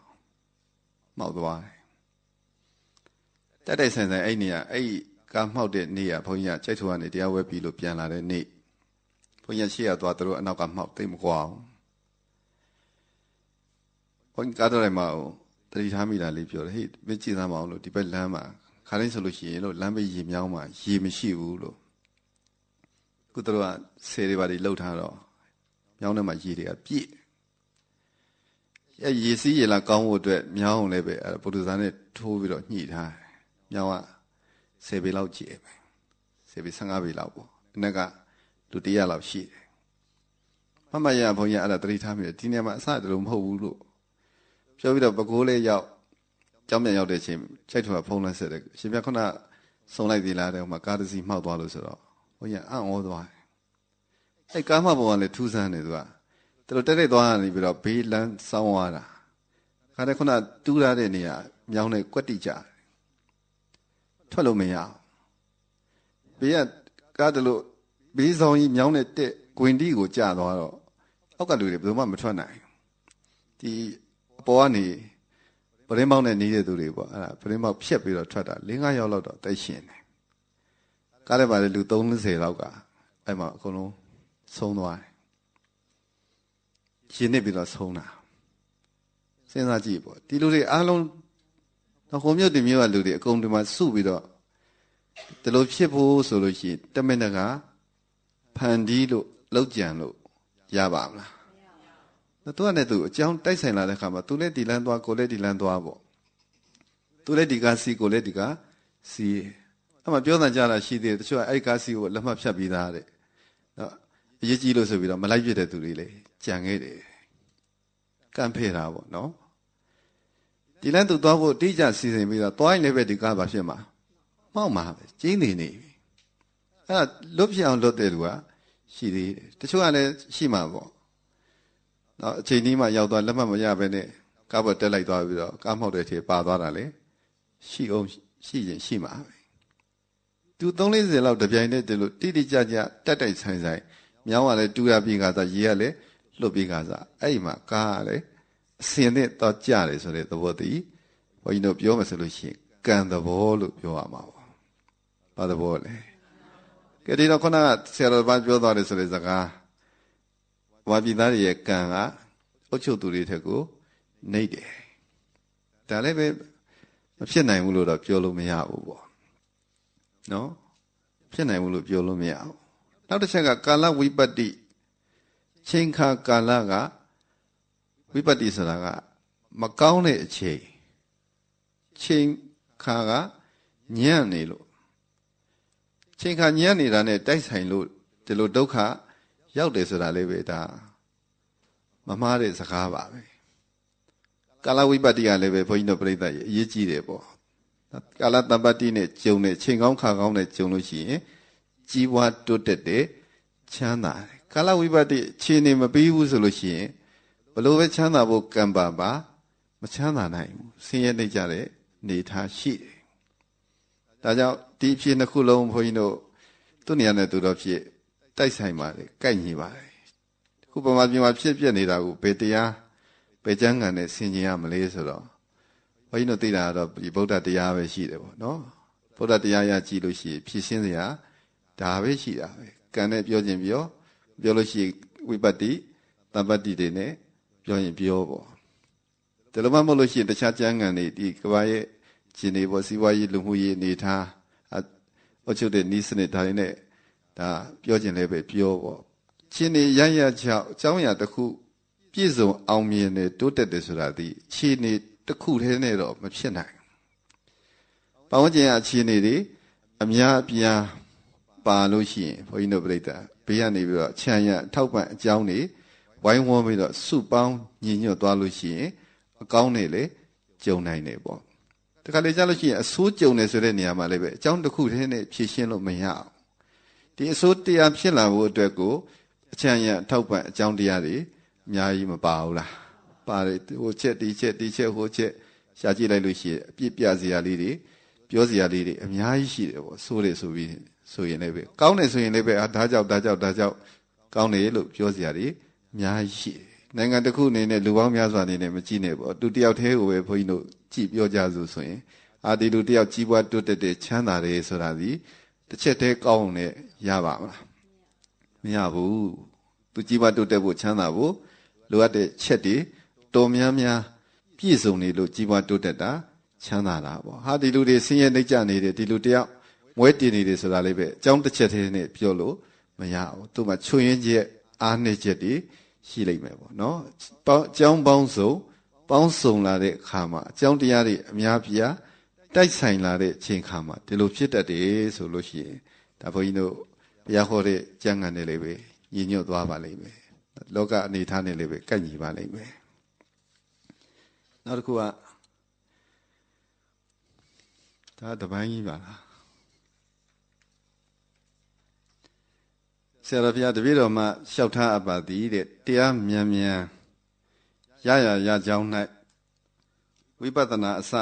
မှောက်သွားတယ်တိုက်ဆိုင်အဲ့နေရအဲ့ကားမှောက်တဲ့နေ့ကဘုန်းကြီးကကြိုက်ထူကနေတရားဝဲပြီးလို့ပြန်လာတဲ့နေ့ဘ ဘုန်းကြီးရှေ့ရသွားသူတို့အနောက်ကမှောက်သိမကွာအောင်ဘုန်းကြီးကားတော့လည်းမအောင်တတိထားမိတာလေးပြောတယ်ဟေ့မကြည့်သားမအောင်လို့ဒီဘက်လမ်းမှာခါတိုင်းဆိုလို့ရှိရင်လို့လမ်းဘေးရေမြောင်းမှာရေမရှိဘူးလို့ခုတို့ကဆယ်တွေပါတွေလှုပ်ထားတော့မြောင်းထဲမှာရေတွေကပြည့်ရေစီးရေလာကောင်းဖို့အတွက်မြောင်းအောင်လည်းပဲဗုဒ္ဓဇာနဲ့ထိုးပြီးတော့ညှိထားတယ်မြောင်းက10ပေလောက်ကျယ်ပဲ10ပေ15ပေလောက်ပေါ့အနက်ကလူ100လောက်ရှိတယ်မမရဘုန်းကြီးအဲ့ဒါတတိထားမိတယ်ဒီနေရာမှာအစတလုံးမဟုတ်ဘူးလို့ပြောပြီးတော့ပကိုးလေးရောက်ကျောင်းပြန်ရောက်တဲ့အချိန်ချိန်ထွာဖုံးလိုက်ဆက်တယ်ရှင်ပြခုနစုံလိုက်သေးလားတဲ့ဟိုမှာကားတစ်စီးမှောက်သွားလို့ဆိုတော့ဘုန်းကြီးအံ့ဩသွားတယ်အဲ့ကားမှပုံကလည်းထူးဆန်းတယ်သူကသူတို့တက်သွားနေပြီးတော့ဘေးလန်းစောင်းသွားတာခါတဲ့ခုနတူးထားတဲ့နေရာမြောင်းနဲ့ကွက်တိကြတယ်ထွက်လို့မရအောင်ဘေးကကားတလို့ဘေးဆောင်ကြီးမြောင်းနဲ့တက်ဂွင်တီကိုကြာသွားတော့အောက်ကလူတွေဘယ်သူမှမထွက်နိုင်ဒီအပေါ်ကနေပရင်းပေါင်းနဲ့နေတဲ့သူတွေပေါ့အဲ့ဒါပရင်းပေါင်းဖြက်ပြီးတော့ထွက်တာ4-5 ယောက်လောက်တော့တိုက်ရှင်တယ်ကားထဲမှာလည်းလူ30လောက်ကအဲ့မှာအကုန်လုံးဆုံးသွားတယ်ရှင်နေပြီးတော့ဆုံးတာစဉ်းစားကြည့်ပေါ့ဒီလူတွေအားလုံးဟိုမြို့ဒီမြို့ကလူတွေအကုန်ဒီမှာစုပြီးတော့ဒီလိုဖြစ်ဖို့ဆိုလို့ရှိရင်တမင်တကာဖန်တီးလို့လောက်ကြံလို့ရပါမလားသူကလည်းသူအကြောင်းတိုက်ဆိုင်လာတဲ့ခါမှာသူလည်းဒီလန်းသွားကိုလည်းဒီလန်းသွားပေါ့သူလည်းဒီကားစီကိုလည်းဒီကားစီအဲ့မှာပြောတာကြတာရှိသေးတယ်တချို့ကအဲ့ကားစီကိုလက်မှတ်ဖြတ်ပြီးသားတဲ့နော်အရေးကြီးလို့ဆိုပြီးတော့မလိုက်ပြတဲ့သူတွေလေကြံခဲ့တယ်ကန့်ဖဲ့တာပေါ့နော်ဒီလန်းသူသွားဖို့တိကျစီစဉ်ပြီးတော့သွားရင်လည်းပဲဒီကားဘာဖြစ်မှာမှောက်မှာပဲကျင်းနေနေပြီအဲ့ဒါလွတ်ပြအောင်လွတ်တဲ့လူကရှိသေးတယ်တချို့ကလည်းရှိမှာပေါ့နော်အချိန်ကြီးမှရောက်သွားလက်မှတ်မရဘဲနဲ့ကားပေါ်တက်လိုက်သွားပြီးတော့ကားမှောက်တဲ့ထဲပါသွားတာလေရှိအောင်ရှိရင်ရှိမှာပဲသူ3-40လောက်တပြိုင်တည်းတလို့တိတိကျကျတက်တိုက်ဆိုင်ဆိုင်မြောင်းကလည်းတူရပြီးကစားရေကလည်းလွတ်ပြီးကစားအဲ့ဒီမှာကားကလည်းအစင်နဲ့တော့ကြတယ်ဆိုတဲ့သဘောတည်းဘုန်းကြီးတို့ပြောမှဆိုလို့ရှိရင်ကံသဘောလို့ပြောရမှာပေါ့ဘာသဘောလဲကဲဒီတော့ခုနကဆရာတော်ဘာပြောသွားတယ်ဆိုတဲ့စကားဝါပြည်သားတွေရဲ့ကံကအုတ်ချုပ်သူတွေထက်ကိုနှိမ့်တယ်ဒါလည်းပဲမဖြစ်နိုင်ဘူးလို့တော့ပြောလို့မရဘူးပေါ့နော်ဖြစ်နိုင်ဘူးလို့ပြောလို့မရဘူးနောက်တစ်ချက်ကကာလဝိပတ္တိချိန်ခါကာလကဝိပတ္တိဆိုတာကမကောင်းတဲ့အချိန်ခါကညံ့နေလို့ချိန်ခါညံ့နေတာနဲ့တိုက်ဆိုင်လို့ဒီလိုဒုက္ခရောက်တယ်ဆိုတာလေးပဲဒါမမှားတဲ့စကားပါပဲကာလဝိပတ္တိကလည်းပဲဘုန်းကြီးတို့ပြိဿရဲ့အရေးကြီးတယ်ပေါ့ကာလတပ္ပတ္တိနဲ့ဂျုံနဲ့ချိန်ကောင်းခါကောင်းနဲ့ဂျုံလို့ရှိရင်ကြီးပွားတိုးတက်တဲ့ချမ်းသာတယ်ကာလဝိပတ္တိခြေနေမပြီးဘူးဆိုလို့ရှိရင်ဘလို့ပဲချမ်းသာဖို့ကံပါပါမချမ်းသာနိုင်ဘူးဆင်းရဲနေကြတဲ့နေထားရှိတယ်ဒါကြောင့်ဒီအဖြစ်နှစ်ခုလုံးဘုန်းကြီးတို့သူ့နေရာနဲ့သူတော်ဖြစ်တိုက်ဆိုင်ပါတယ်ကိုက်ညီပါတယ်ခုပမာပြင်မှာဖြစ်ပြနေတာကိုဘယ်တရားဘယ်ကျမ်းဂန်နဲ့ဆင်ခြင်ရမလဲဆိုတော့ဘုန်းကြီးတို့သိတာကတော့ဒီဗုဒ္ဓတရားပဲရှိတယ်ပေါ့နော်ဗုဒ္ဓတရားရကြည့်လို့ရှိရင်ဖြစ်ရှင်းစရာဒါပဲရှိတာပဲကံနဲ့ပြောခြင်းပြောလို့ရှိရင်ဝိပတ္တိတပ္ပတ္တိတွေနဲ့ပြောရင်ပြောပေါ့ဒီလိုမှမဟုတ်လို့ရှိရင်တခြားကျမ်းဂန်တွေဒီကဘာရဲ့ရှင်တွေပေါ့စီးပွားရေးလူမှုရေးအနေထားအချုပ်တဲ့ဤစနစ်ဒါတွေနဲ့ဒါပြောခြင်းလည်းပဲပြောပေါ့ရှင်နေရရချောက်အကြောင်းအရာတစ်ခုပြည့်စုံအောင်မြင်တယ်တိုးတက်တယ်ဆိုတာဒီခြေနေတစ်ခုတည်းနဲ့တော့မဖြစ်နိုင်။ပတ်ဝန်းကျင်အခြေနေတွေအများအပြားပါလို့ရှိရင်ဘုန်းကြီးတို့ပြိတ္တာဘေးကနေပြီးတော့ခြံရထောက်ပံ့အကြောင်းတွေဝိုင်းဝန်းပြီးတော့စုပေါင်းညီညွတ်သွားလို့ရှိရင်အကောင်းတွေလေကြုံနိုင်တယ်ပေါ့။တခါလေကြားလို့ရှိရင်အဆိုးကြုံတယ်ဆိုတဲ့နေရာမှာလည်းပဲအကြောင်းတစ်ခုတည်းနဲ့ဖြည့်ရှင်းလို့မရအောင်။ဒီအဆိုးတရားဖြစ်လာဖို့အတွက်ကိုအချမ်းရထောက်ပံ့အကြောင်းတရားတွေအများကြီးမပါဘူးလားပါတယ်ဟိုချက်ဒီချက်ဟိုချက်ရှာကြည့်လိုက်လို့ရှိရင်အပြစ်ပြစရာလေးတွေပြောစရာလေးတွေအများကြီးရှိတယ်ပေါ့ဆိုးတယ်ဆိုပြီးဆိုရင်လည်းပဲကောင်းတယ်ဆိုရင်လည်းပဲဒါကြောင့်ကောင်းတယ်လို့ပြောစရာတွေအများကြီးရှိတယ်နိုင်ငံတစ်ခုအနေနဲ့လူပေါင်းများစွာအနေနဲ့မကြည့်နဲ့ပေါ့သူတယောက်တည်းကိုပဲဘုန်းကြီးတို့ကြည့်ပြောကြစို့ဆိုရင်ဒီလူတယောက်ကြီးပွားတိုးတက်တဲ့ချမ်းသာတယ်ဆိုတာဒီတစ်ချက်တည်းကောင်းအောင်နဲ့ရပါမလားမ ရဘူးသူကြီးပွားတိုးတက်ဖို့ချမ်းသာဖို့လိုအပ်တဲ့ချက်တွေတော်များများပြည့်စုံနေလို့ကြီးပွားတိုးတက်တာချမ်းသာတာပေါ့ဟာဒီလူတွေဆင်းရဲနှိမ့်ချနေတယ်ဒီလူတယောက်မွဲတင်နေတယ်ဆိုတာလေးပဲအကြောင်းတစ်ချက်တည်းနဲ့ပြောလို့မရဘူးသူ့မှာချွင်းရင်းချက်အားနည်းချက်တွေရှိလိမ့်မယ်ပေါ့နော်အကြောင်းပေါင်းစုံလာတဲ့အခါမှာအကြောင်းတရားတွေအများပြားတိုက်ဆိုင်လာတဲ့အချိန်ခါမှာဒီလိုဖြစ်တတ်တယ်ဆိုလို့ရှိရင်ဒါဘုန်းကြီးတို့ဘုရားဟောတဲ့ကျမ်းဂန်တွေလေးပဲညီညွတ်သွားပါလိမ့်မယ်လောကအနေထားနဲ့လေးပဲကန့်ညီပါလိမ့်မယ်နောက်တစ်ခုကဒါတပိုင်းကြီးပါလားဆရာတော်ဘုရားတပည့်တော်မှလျှောက်ထားအပ်ပါသည်တဲ့တရားမြန်ရကြောင်း၌ဝိပဿနာအစ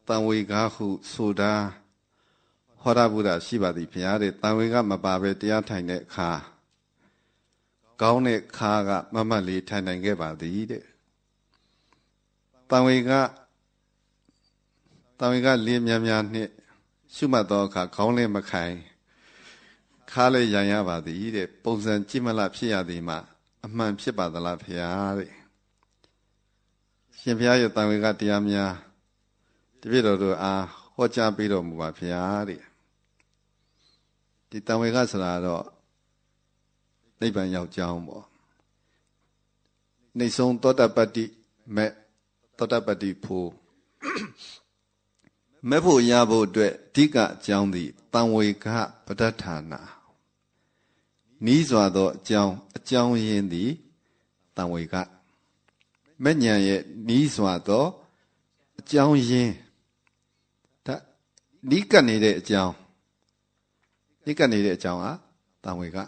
တံဝေကားဟုဆိုတာဟောရဗုဒ္ဓရှိပါသည်ဘုရားတဲ့တံဝေကမပါပဲတရားထိုင်တဲ့အခါကောင်းတဲ့ခါကမမတ်လေးထိုင်နိုင်ခဲ့ပါသည်တဲ့တံဝေကလေးများနဲ့ရှုမှတ်သောအခါခေါင်းလည်းမခိုင်ခါလည်းရန်ရပါသည်တဲ့ပုံစံကြည့်မလားဖြစ်ရသည်မှာအမှန်ဖြစ်ပါသလားဘုရားတဲ့ရှင်ဘုရားရဲ့တန်ဝေကတရားများတပည့်တော်တို့အားဟောကြားပေးတော်မူပါဘုရားတဲ့ဒီတန်ဝေကဆိုတာတော့နိဗ္ဗာန်ရောက်ကြောင်းပေါ့နေဆုံးသောတပတ္တိမဲ့သောတပတ္တိဖို့မဲ့ဖို့ရဖို့အတွက်အဓိကအကြောင်းသည်တန်ဝေကပဋ္ဌာနာနီးစွာသောအကြောင်းရင်းသည်တန်ဝေကမဲ့ညာရဲ့နီးစွာသောအကြောင်းရင်းဒါနီးကပ်နေတဲ့အကြောင်းဟာတန်ဝေက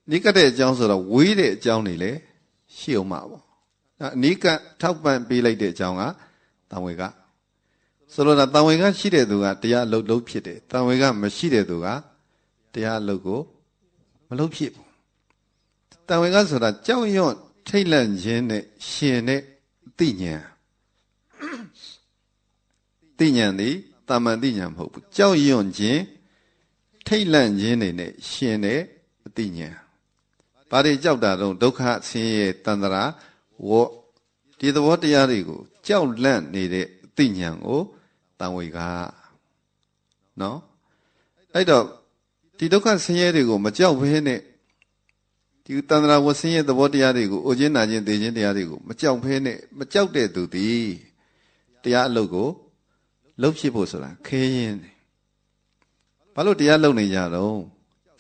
နီးကပ်တဲ့အကြောင်းဆိုတော့ဝေးတဲ့အကြောင်းတွေလည်းရှိအောင်မှာပေါ့ဒါနီးကပ်ထောက်ပံ့ပေးလိုက်တဲ့အကြောင်းကတန်ဝေကဆိုတော့တန်ဝေကရှိတဲ့သူကတရားအလုပ်ဖြစ်တယ်တန်ဝေကမရှိတဲ့သူကတရားအလုပ်ကိုမလုပ်ဖြစ်ဘူးတန်ဝေကဆိုတာကြောက်ရွံ့ထိတ်လန့်ခြင်းနဲ့ရှင်တဲ့သိဉာဏ်သည်တာမန်သိဉာဏ်မဟုတ်ဘူးကြောက်ရွံ့ခြင်းထိတ်လန့်ခြင်းတွေနဲ့ရှင်တဲ့အသိဉာဏ်ဘာတွေကြောက်တာတော့ဒုက္ခဆင်းရဲတဏ္ဍရာဝေါဒီသဘောတရားတွေကိုကြောက်လန့်နေတဲ့အသိဉာဏ်ကိုတန်ဝေကနော်အဲ့တော့ဒီဒုက္ခဆင်းရဲတွေကိုမကြောက်ဘဲနဲ့ဒီတဏ္ဍရာဝဆင်းရဲသဘောတရားတွေကိုအိုခြင်းနာခြင်းသိခြင်းတရားတွေကိုမကြောက်ဘဲနဲ့မကြောက်တဲ့သူသည်တရားအလုပ်ကိုလုပ်ဖြစ်ဖို့ဆိုတာခဲရင်ဘာလို့တရားလုပ်နေကြတော့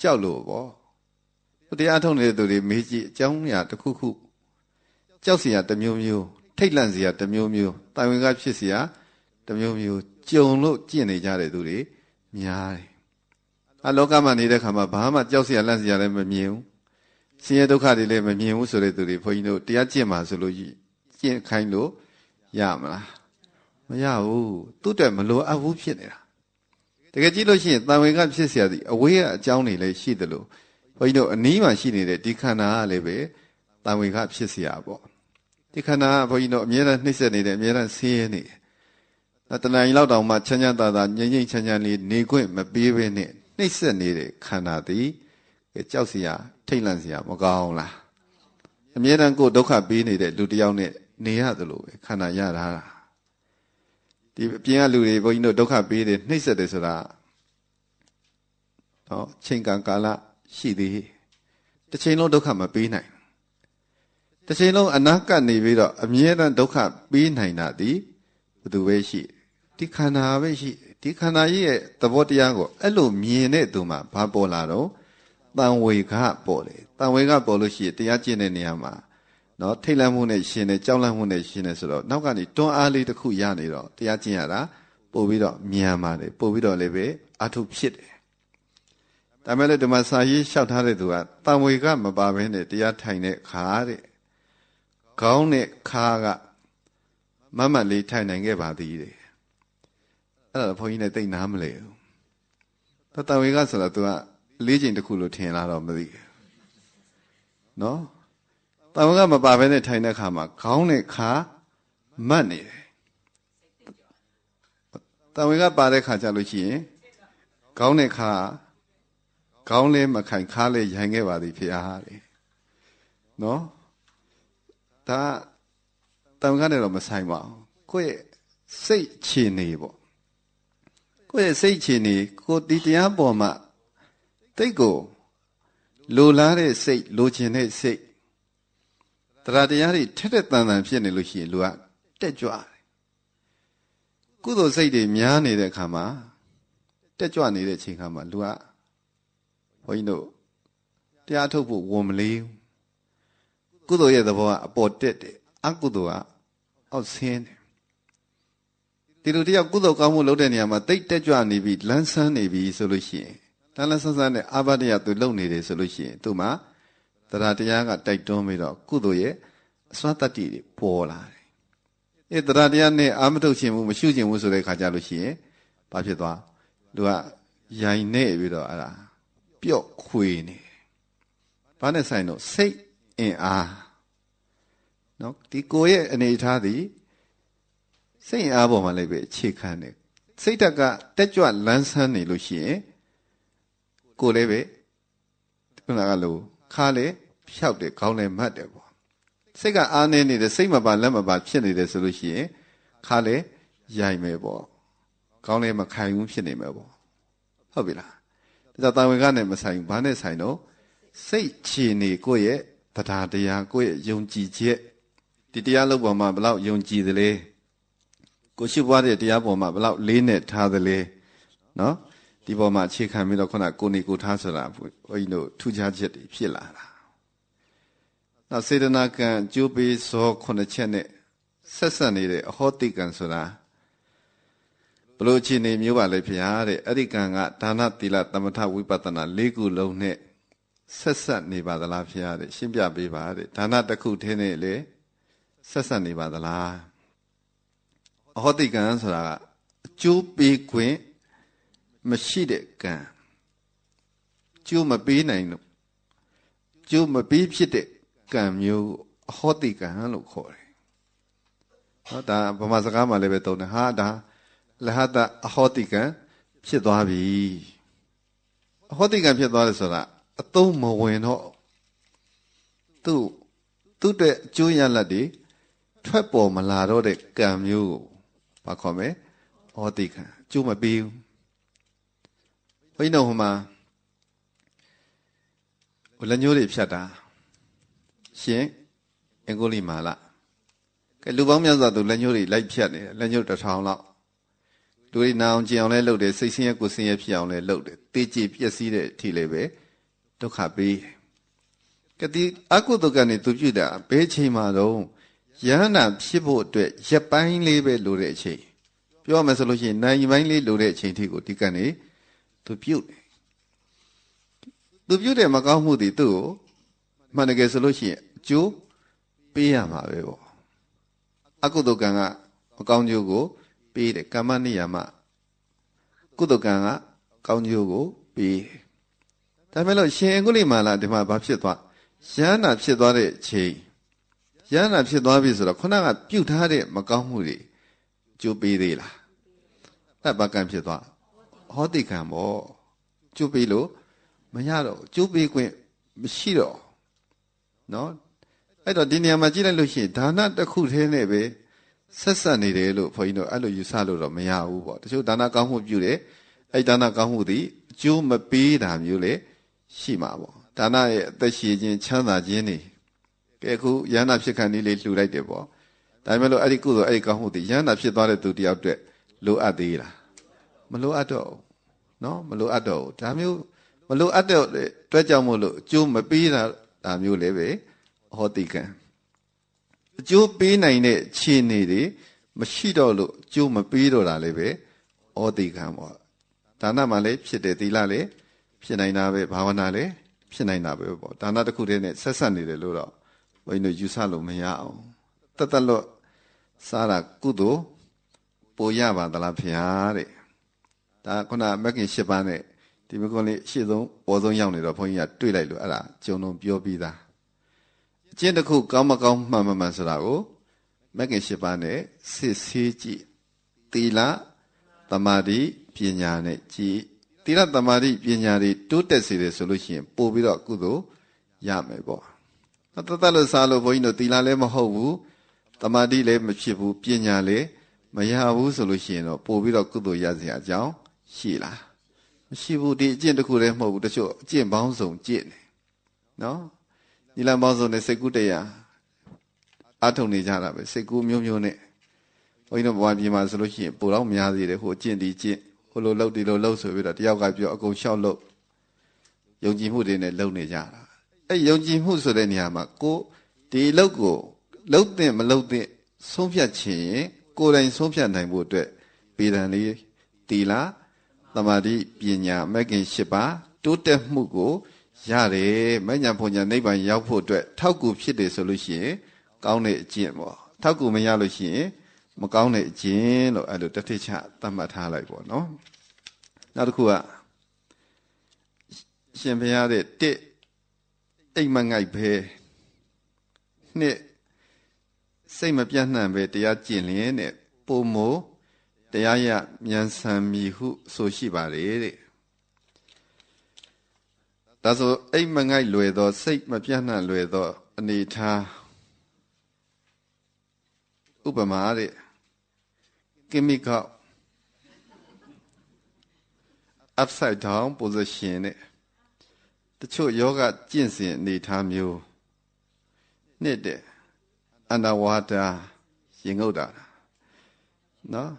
ကြောက်လို့ပေါ့တရားထုတ်နေတဲ့သူတွေမေးကြည့်အကြောင်းအရာတစ်ခုခုကြောက်เสียတစ်မျိုးမျိုးထိတ်လန့်เสียတစ်မျိုးမျိုးတိုင်ဝင်ကဖြစ်เสียတစ်မျိုးမျိုးကြုံလို့ကျင့်နေကြတဲ့သူတွေများတယ်အလောကမှာနေတဲ့ခါမှာဘာမှကြောက်เสียလန့်เสียလည်းမမြင်ဘူးဆင်းရဲဒုက္ခတွေလည်းမမြင်ဘူးဆိုတဲ့သူတွေဘုန်းကြီးတို့တရားကျင့်မှာဆိုလို့ကျင့်ခိုင်းလို့ရမလားမရဘူးသူ့တက်မလိုအပ်ဘူးဖြစ်နေတာတကယ်ကြည့်လို့ရှိရင်တန်ဝေကဖြစ်เสียသည်အဝေးကအကြောင်းတွေလည်းရှိတယ်လို့ဘုန်းကြီးတို့အနီးမှာရှိနေတဲ့ဒီခန္ဓာကလည်းပဲတန်ဝေကဖြစ်เสียပေါ့ဒီခန္ဓာကဘုန်းကြီးတို့အမြဲတမ်းနှိမ့်ဆက်နေတယ်အမြဲတမ်းဆင်းရဲနေတယ်တဏှာကြီးလောက်တောင်မှချမ်းချမ်းသာသာငြိမ်ငြိမ်ချမ်းချမ်းလေးနေခွင့်မပေးဘဲနဲ့နှိမ့်ဆက်နေတဲ့ခန္ဓာသည်ကြောက်เสียထိတ်လန့်เสียမကောင်းလားအမြဲတမ်းကိုယ်ဒုက္ခပေးနေတဲ့လူတစ်ယောက်နဲ့နေရတယ်လို့ပဲခန္ဓာရတာဒီအပြင်ကလူတွေဘုန်းကြီးတို့ဒုက္ခပေးတယ်နှိမ့်ဆက်တယ်ဆိုတာနော်ချိန်ကကာလရှိသေးတစ်ချိန်လုံးဒုက္ခမပေးနိုင်တစ်ချိန်လုံးအနာကပ်နေပြီးတော့အမြဲတမ်းဒုက္ခပေးနိုင်တာဒီဘယ်သူပဲရှိဒီခန္ဓာပဲရှိဒီခန္ဓာကြီးရဲ့သဘောတရားကိုအဲ့လိုမြင်တဲ့သူမှာဘာပေါ်လာတော့တန်ဝေကပေါ်တယ်တန်ဝေကပေါ်လို့ရှိရင်တရားကျင့်တဲ့နေရာမှာနော်ထိတ်လန့်မှုနဲ့ရှင်တယ်ကြောက်လန့်မှုနဲ့ရှင်တယ်ဆိုတော့နောက်ကနေတွန်းအားလေးတစ်ခုရနေတော့တရားကျင့်ရတာပို့ပြီးတော့မြန်ပါတယ်ပို့ပြီးတော့လည်းပဲအထုဖြစ်တယ်ဒါမဲ့လည်းဒီမှာစာရေးလျှောက်ထားတဲ့သူကတန်ဝေကမပါဘဲနဲ့တရားထိုင်တဲ့ခါတဲ့ခေါင်းနဲ့ခါကမမတ်လေးထိုင်နိုင်ခဲ့ပါသည်တဲ့အဲ့ဒါဘုန်းကြီးနဲ့တိတ်နားမလဲဘူးတန်ဝေကဆိုတာသူကလေးချိန်တစ်ခုလို့ထင်လာတော့မသိဘူးနော်တန်ဝေကမပါဘဲနဲ့ထိုင်တဲ့ခါမှာခေါင်းနဲ့ခါမတ်နေတယ်တန်ဝေကပါတဲ့ခါကျလို့ရှိရင်ခေါင်းနဲ့ခါ ခေါင်းလေးမခိုင်ခါလေးရိုင်ခဲ့ပါသည်ဖေအားလေနော်ဒါတန်ခါနဲ့တော့မဆိုင်ပါဘူးကိုယ့်ရဲ့စိတ်ချနေပေါ့ကိုယ့်ရဲ့စိတ်ချနေကိုဒီတရားပေါ်မှာတိတ်ကိုလိုလားတဲ့စိတ်လိုချင်တဲ့စိတ်တရားတရားတွေထက်တဲ့တန်တန်ဖြစ်နေလို့ရှိရင်လူကတက်ကြွတယ်ကုသိုလ်စိတ်တွေများနေတဲ့အခါမှာတက်ကြွနေတဲ့အချိန်ခါမှာလူကဘုန်းကြီးတို့တရားထုတ်ဖို့ဝန်မလေးကုသိုလ်ရဲ့သဘောကအပေါ်တက်တယ်အကုသိုလ်ကအောက်ဆင်းတယ်ဒီလိုတရားကုသိုလ်ကောင်းမှုလုပ်တဲ့နေရာမှာတိတ်တက်ကြွနေပြီလန်းဆန်းနေပြီဆိုလို့ရှိရင်လန်းဆန်းဆန်းနဲ့အာဘတရားသူလုပ်နေတယ်ဆိုလို့ရှိရင်သူ့မှာတရားတရားကတိုက်တွန်းပြီးတော့ကုသိုလ်ရဲ့အစွမ်းတတ္တိတွေပေါ်လာတယ်တရားတရားနဲ့အာမထုတ်ခြင်းမှုမရှိခြင်းမှုဆိုတဲ့ခါကြလို့ရှိရင်ဘာဖြစ်သွားလူကရိုင်နေပြီးတော့အဲ့ဒါပျော့ခွေနေဘာနဲ့ဆိုင်တော့စိတ်အင်အားနော်ဒီကိုယ်ရဲ့အနေအထားသည်စိတ်အင်အားပေါ်မှာလည်းပဲအခြေခံတယ်စိတ်ဓာတ်ကတက်ကြွလန်းဆန်းနေလို့ရှိရင်ကိုယ်လည်းပဲခုနကလို့ခါလေဖြောက်တယ်ခေါင်းလည်းမတ်တယ်ပေါ့စိတ်ကအားနေနေတယ်စိတ်မပါလက်မပါဖြစ်နေတယ်ဆိုလို့ရှိရင်ခါလေရိုင်မယ်ပေါ့ခေါင်းလည်းမခိုင်ဘူးဖြစ်နေမယ်ပေါ့ဟုတ်ပြီလားဒါတာဝန်ကနဲ့မဆိုင်ဘူးဘာနဲ့ဆိုင်တော့စိတ်ချနေကိုယ့်ရဲ့တရားတရားကိုယ့်ရဲ့ယုံကြည်ချက်ဒီတရားလုပ်ပေါ်မှာဘလောက်ယုံကြည်သလဲကိုရှိပွားတဲ့တရားပေါ်မှာဘလောက်လေးနဲ့ထားသလဲနော်ဒီပေါ်မှာအခြေခံပြီးတော့ခုနကိုနေကိုထားဆိုတာဘုန်းကြီးတို့ထူးခြားချက်တွေဖြစ်လာတာနောက်စေတနာကံကျိုးပေးစော9ချက်နဲ့ဆက်ဆက်နေတဲ့အဟောတိကံဆိုတာဘလို့အခြေအနေမျိုးပါလဲဖေဟာတဲ့အဲ့ဒီကံကဒါနသီလသမထဝိပဿနာ၄ခုလုံးနဲ့ဆက်ဆက်နေပါသလားဖေဟာတဲ့ရှင်းပြပေးပါတဲ့ဒါနတစ်ခုထဲနဲ့လေဆက်ဆက်နေပါသလားအဟောတိကံဆိုတာကအကျိုးပေးခွင့်မရှိတဲ့ကံကျိုးမပေးနိုင်လို့ကျိုးမပေးဖြစ်တဲ့ကံမျိုးအဟောတိကံလို့ခေါ်တယ်ဟောဒါဗမာစကားမှာလည်းပဲသုံးတယ်ဟာဒါလဟတအဟောတိကံဖြစ်သွားပြီအဟောတိကံဖြစ်သွားတယ်ဆိုတာအသုံးမဝင်တော့သူ့တဲ့အကျိုးရလဒ်တွေထွက်ပေါ်မလာတော့တဲ့ကံမျိုးကိုဘာခေါ်မလဲအဟောတိကံအကျိုးမပေးဘူးဘုန်းကြီးတို့ဟိုမှာလက်ညှိုးတွေဖြတ်တာရှင်အင်္ဂုလိမာလကဲလူပေါင်းများစွာသူလက်ညှိုးတွေလိုက်ဖြတ်နေတယ်လက်ညှိုး1000လောက်လူတွေနာအောင်ကြင်အောင်လဲလုပ်တယ်စိတ်ဆင်းရဲကိုယ်ဆင်းရဲဖြစ်အောင်လဲလုပ်တယ်တေးကြည်ပျက်စီးတဲ့အထိလည်းပဲဒုက္ခပေးတယ်ကတိအကုသိုလ်ကနေသူပြုတာဘယ်ချိန်မှတော့ယဟနာဖြစ်ဖို့အတွက်ရက်ပိုင်းလေးပဲလိုတဲ့အချိန်ပြောမယ်ဆိုလို့ရှိရင်နိုင်ပိုင်းလေးလိုတဲ့အချိန်ထိကိုဒီကံနေသူပြုတ်တယ်သူပြုတ်တယ်မကောင်းမှုတွေသူ့ကိုမှန်တကယ်ဆိုလို့ရှိရင်အကျိုးပေးရမှာပဲပေါ့အကုသိုလ်ကံကမကောင်းကျိုးကိုပေးတယ်ကမ္မနိယာမကုသိုလ်ကံကကောင်းကျိုးကိုပေးတယ်ဒါပေမဲ့လို့ရှင်အကုလိမာလာဒီမှာဘာဖြစ်သွားယန္နာဖြစ်သွားတဲ့ချိန်ယန္နာဖြစ်သွားပြီဆိုတော့ခုနကပြုတ်ထားတဲ့မကောင်းမှုတွေကျိုးပေးသေးလားအဲ့ဘာကံဖြစ်သွားဟောတိကံပေါ့ကျိုးပေးလို့မရတော့ကျိုးပေးခွင့်မရှိတော့နော်အဲ့တော့ဒီနေရာမှာကြည့်လိုက်လို့ရှိရင်ဒါနတစ်ခုထဲနဲ့ပဲဆက်ဆက်နေတယ်လို့ဘုန်းကြီးတို့အဲ့လိုယူဆလို့တော့မရဘူးပေါ့တချို့ဒါနကောင်းမှုပြုတယ်အဲ့ဒါနကောင်းမှုသည်အကျိုးမပေးတာမျိုးလေရှိမှာပေါ့ဒါနရဲ့အသက်ရှည်ခြင်းချမ်းသာခြင်းနေကဲအခုယန္နာဖြစ်ခံနည်းလေးလှူလိုက်တယ်ပေါ့ဒါပေမဲ့လို့အဲ့ဒီကုသိုလ်အဲ့ဒီကောင်းမှုသည်ယန္နာဖြစ်သွားတဲ့သူတယောက်အတွက်လိုအပ်သေးလားမလိုအပ်တော့နော်မလိုအပ်တော့ဒါမျိုးမလိုအပ်တဲ့အတွက်ကြောင့်မို့လို့အကျိုးမပေးတာဒါမျိုးလည်းပဲဟောတိကံအကျိုးပေးနိုင်တဲ့ခြေနေတွေမရှိတော့လို့အကျိုးမပေးတော့တာလည်းပဲဩတိကံပေါ့ဒါနမှလည်းဖြစ်တယ်သီလလည်းဖြစ်နိုင်တာပဲဘာဝနာလည်းဖြစ်နိုင်တာပဲပေါ့ဒါနတစ်ခုတည်းနဲ့ဆက်ဆက်နေတယ်လို့တော့ဘုန်းကြီးတို့ယူဆလို့မရအောင်တတ်လို့စားတာကုသိုလ်ပိုရပါသလားဖေဟာတဲ့ဒါခုနမဂ္ဂင်၈ပါးနဲ့ဒီမကွန်လေးရှေ့ဆုံးပေါ်ဆုံးရောက်နေတော့ဘုန်းကြီးကတွေးလိုက်လို့အဲ့ဒါဂျုံလုံးပြောပြီးသားအကျင့်တစ်ခုကောင်းမကောင်းမှန်မမှန်ဆိုတာကိုမဂ္ဂင်၈ပါးနဲ့စစ်ဆေးကြည့်သီလသမာဓိပညာနဲ့ကြည့်သ တိရသမารိပညာတွေတိုးတက်စေတယ်ဆိုလို့ရှိရင်ပို့ပြီးတော့ကုသိုလ်ရမယ်ပေါ့တတ်လို့စားလို့ဘုန်းကြီးတို့သီလလည်းမဟုတ်ဘူးတမာတိလည်းမဖြစ်ဘူးပညာလည်းမရဘူးဆိုလို့ရှိရင်တော့ပို့ပြီးတော့ကုသိုလ်ရစရာအကြောင်းရှိလားမရှိဘူးဒီအကျင့်တစ်ခုလည်းမဟုတ်ဘူးတချို့အကျင့်ပေါင်းစုံကျင့်တယ်နော်ဒီလမ်းပေါင်းစုံနဲ့စိတ်ကူးတရားအထုံနေကြတာပဲစိတ်ကူးမျိုးမျိုးနဲ့ဘုန်းကြီးတို့ဘဝပြည်မှာဆိုလို့ရှိရင်ပိုတော့များသေးတယ်ဟိုအကျင့်ဒီကျင့်ဟိုလိုလှုပ်ဒီလိုလှုပ်ဆိုပြီးတော့တယောက်ကပြောအကုန်လျှောက်လို့ယုံကြည်မှုတွေနဲ့လှုပ်နေကြတာအဲ့ယုံကြည်မှုဆိုတဲ့နေရာမှာကိုဒီလှုပ်ကိုလှုပ်တဲ့မလှုပ်တဲ့ဆုံးဖြတ်ခြင်းရင်ကိုယ်တိုင်ဆုံးဖြတ်နိုင်ဖို့အတွက်ပေဒံလေးတီလာသမာဓိပညာမဂ်ကင်၈ပါးတိုးတက်မှုကိုရတယ်မဉ္ဇဉ်ဘုံညာနိဗ္ဗာန်ရောက်ဖို့အတွက်ထောက်ကူဖြစ်တယ်ဆိုလို့ရှိရင်ကောင်းတဲ့အကျင့်ပေါ့ထောက်ကူမရလို့ရှိရင်မကောင်းတဲ့အကျင့်လို့အဲ့လိုတတိချသတ်မှတ်ထားလိုက်ပေါ့နော်နောက်တစ်ခုကရှင်ဘုရားတဲ့တစ်အိမ်မငိုက်ပဲနှစ်စိတ်မပြတ်နှံ့ပဲတရားကျင့်လျင်တဲ့ပုံမို့တရားရမြန်ဆန်မည်ဟုဆိုရှိပါတယ်တဲ့ဒါဆိုအိမ်မငိုက်လွယ်သောစိတ်မပြတ်နှံ့လွယ်သောအနေထားဥပမာတဲ့chemical upside down position နဲ့တချို့ယောဂကျင့်စဉ်အနေထားမျိုးနှစ်underwater ရင်ငုတ်တာနော်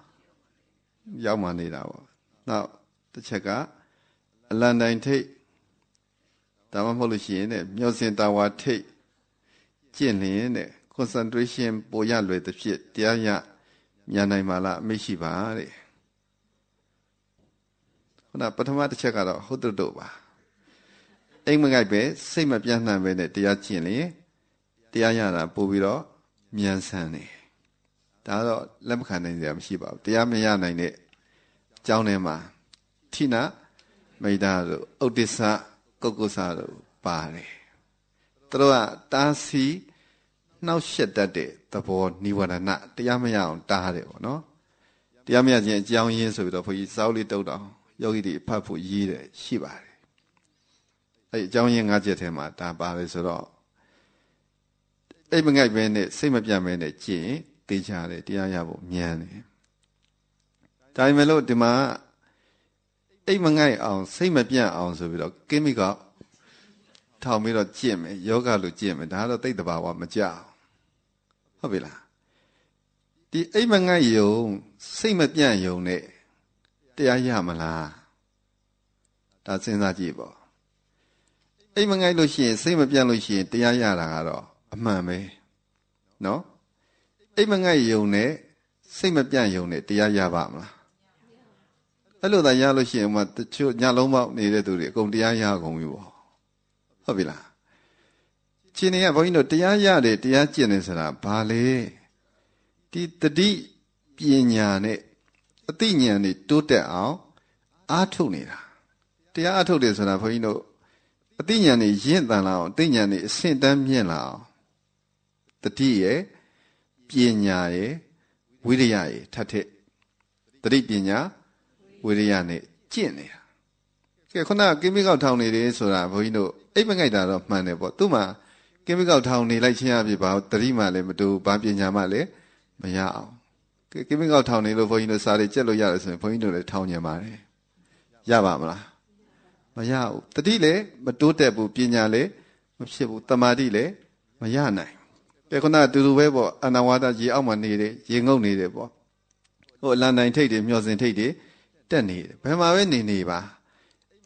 ရောက်မှနေတာပေါ့နောက်တစ်ချက်ကအလန်တိုင်းထိတ်ဒါမှမဟုတ်လို့ရှိရင်မျောစင်တာဝါထိတ်ကျင့်လျင်တဲ့ concentration ပိုရလွယ်သဖြင့်တရားရမြန်နိုင်ပါလားအမိရှိပါတဲ့ခုနပထမတစ်ချက်ကတော့ဟုတ်တုတ်ပါအိမ်မငိုက်ပဲစိတ်မပြတ်နှံ့ပဲနဲ့တရားကျင့်လျင်တရားရတာပို့ပြီးတော့မြန်ဆန်တယ်ဒါတော့လက်မခံနိုင်စရာမရှိပါဘူးတရားမရနိုင်တဲ့အကြောင်းထဲမှာထိနာမိဒ္ဒတို့ဥဒိစ္စကုက္ကုစတို့ပါတယ်သူတို့ကတားဆီးနှောက်ရှက်တတ်တဲ့သဘောနိဝရဏတရားမရအောင်တားတယ်ပေါ့နော်တရားမရခြင်းအကြောင်းရင်းဆိုပြီးတော့ဘုန်းကြီးစောက်လေးတုတ်တော်ယောဂီတွေဖတ်ဖို့ရေးတယ်ရှိပါတယ်အဲ့အကြောင်းရင်း၅ချက်ထဲမှာဒါပါလေဆိုတော့အိမ်မငိုက်ပဲနဲ့စိတ်မပြတ်ပဲနဲ့ကျင့်သိချတယ်တရားရဖို့မြန်တယ်ဒါပေမဲ့လို့ဒီမှာအိမ်မငိုက်အောင်စိတ်မပြတ်အောင်ဆိုပြီးတော့ကိမိကထောင်ပြီးတော့ကျင့်မယ်ယောဂလိုကျင့်မယ်ဒါကတော့သိတဲ့ဘာဝမကြောက်ဟုတ်ပြီလားဒီအိမ်မငိုက်ယုံစိတ်မပြတ်ယုံနဲ့တရားရမလားဒါစဉ်းစားကြည့်ပေါ့အိမ်မငိုက်လို့ရှိရင်စိတ်မပြတ်လို့ရှိရင်တရားရတာကတော့အမှန်ပဲနော်အိမ်မငိုက်ယုံနဲ့စိတ်မပြတ်ယုံနဲ့တရားရပါမလားအဲ့လိုသာရလို့ရှိရင်မှတချို့ညလုံးပေါက်နေတဲ့သူတွေအကုန်တရားရကုန်ပြီပေါ့ဟုတ်ပြီလားရှင်နေကဘုန်းကြီးတို့တရားရတယ်တရားကျင့်နေဆိုတာဘာလဲဒီတတိပညာနဲ့အသိဉာဏ်တွေတိုးတက်အောင်အားထုတ်နေတာတရားအားထုတ်တယ်ဆိုတာဘုန်းကြီးတို့အသိဉာဏ်တွေရင့်တန်လာအောင်အသိဉာဏ်တွေအဆင့်တန်းမြင့်လာအောင်တတိရဲ့ပညာရဲ့ဝိရိယရဲ့ထပ်ထက်တတိပညာဝိရိယနဲ့ကျင့်နေတာကဲခုနကိမိကောက်ထောင်နေတယ်ဆိုတာဘုန်းကြီးတို့အိပ်မငိုက်တာတော့မှန်တယ်ပေါ့သူ့မှာကိမိကောက်ထောင်နေလိုက်ခြင်းအဖြစ်ဘာတတိမှလည်းမတူဘာပညာမှလည်းမရအောင်ကိမိကောက်ထောင်နေလို့ဘုန်းကြီးတို့စာတွေကြက်လို့ရတယ်ဆိုရင်ဘုန်းကြီးတို့လည်းထောင်ညင်ပါတယ်ရပါမလားမရဘူးတတိလည်းမတိုးတက်ဘူးပညာလည်းမဖြစ်ဘူးတမာတိလည်းမရနိုင်ကဲခုနအတူတူပဲပေါ့အနာဝါဒကြီးအောက်မှာနေတယ်ရေငုပ်နေတယ်ပေါ့ဟိုအလန်တိုင်းထိတ်တွေမျောစင်ထိတ်တွေတက်နေတယ်ဘယ်မှာပဲနေပါ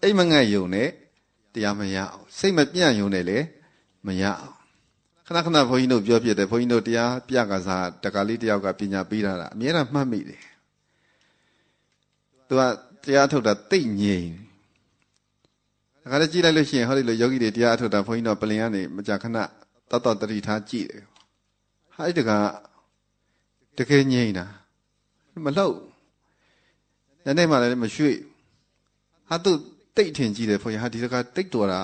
အိမ်မငတ်ယုံနဲ့တရားမရအောင်စိတ်မပြန့်ယုံနဲ့လည်းမရအောင်ခဏခဏဘုန်းကြီးတို့ပြောပြတယ်ဘုန်းကြီးတို့တရားပြကစားတက္ကလေးတယောက်ကပညာပေးတာအများအားမှတ်မိတယ်သူကတရားထုတ်တာသိငြိမ်ဒါကြကြည့်လိုက်လို့ရှိရင်ဟောဒီလိုယောဂီတွေတရားထုတ်တာဘုန်းကြီးတို့ပလင်ကနေမကြာခဏတောတတိထားကြည့်တယ်ဟာအဲ့တကတကယ်ငြိမ်တာမလှုပ်နေ့မှလည်းမရွှေ့ဟာသူတိတ်ထင်ကြည့်တယ်ဘုရားဟာဒီတကတိတ်တော်တာ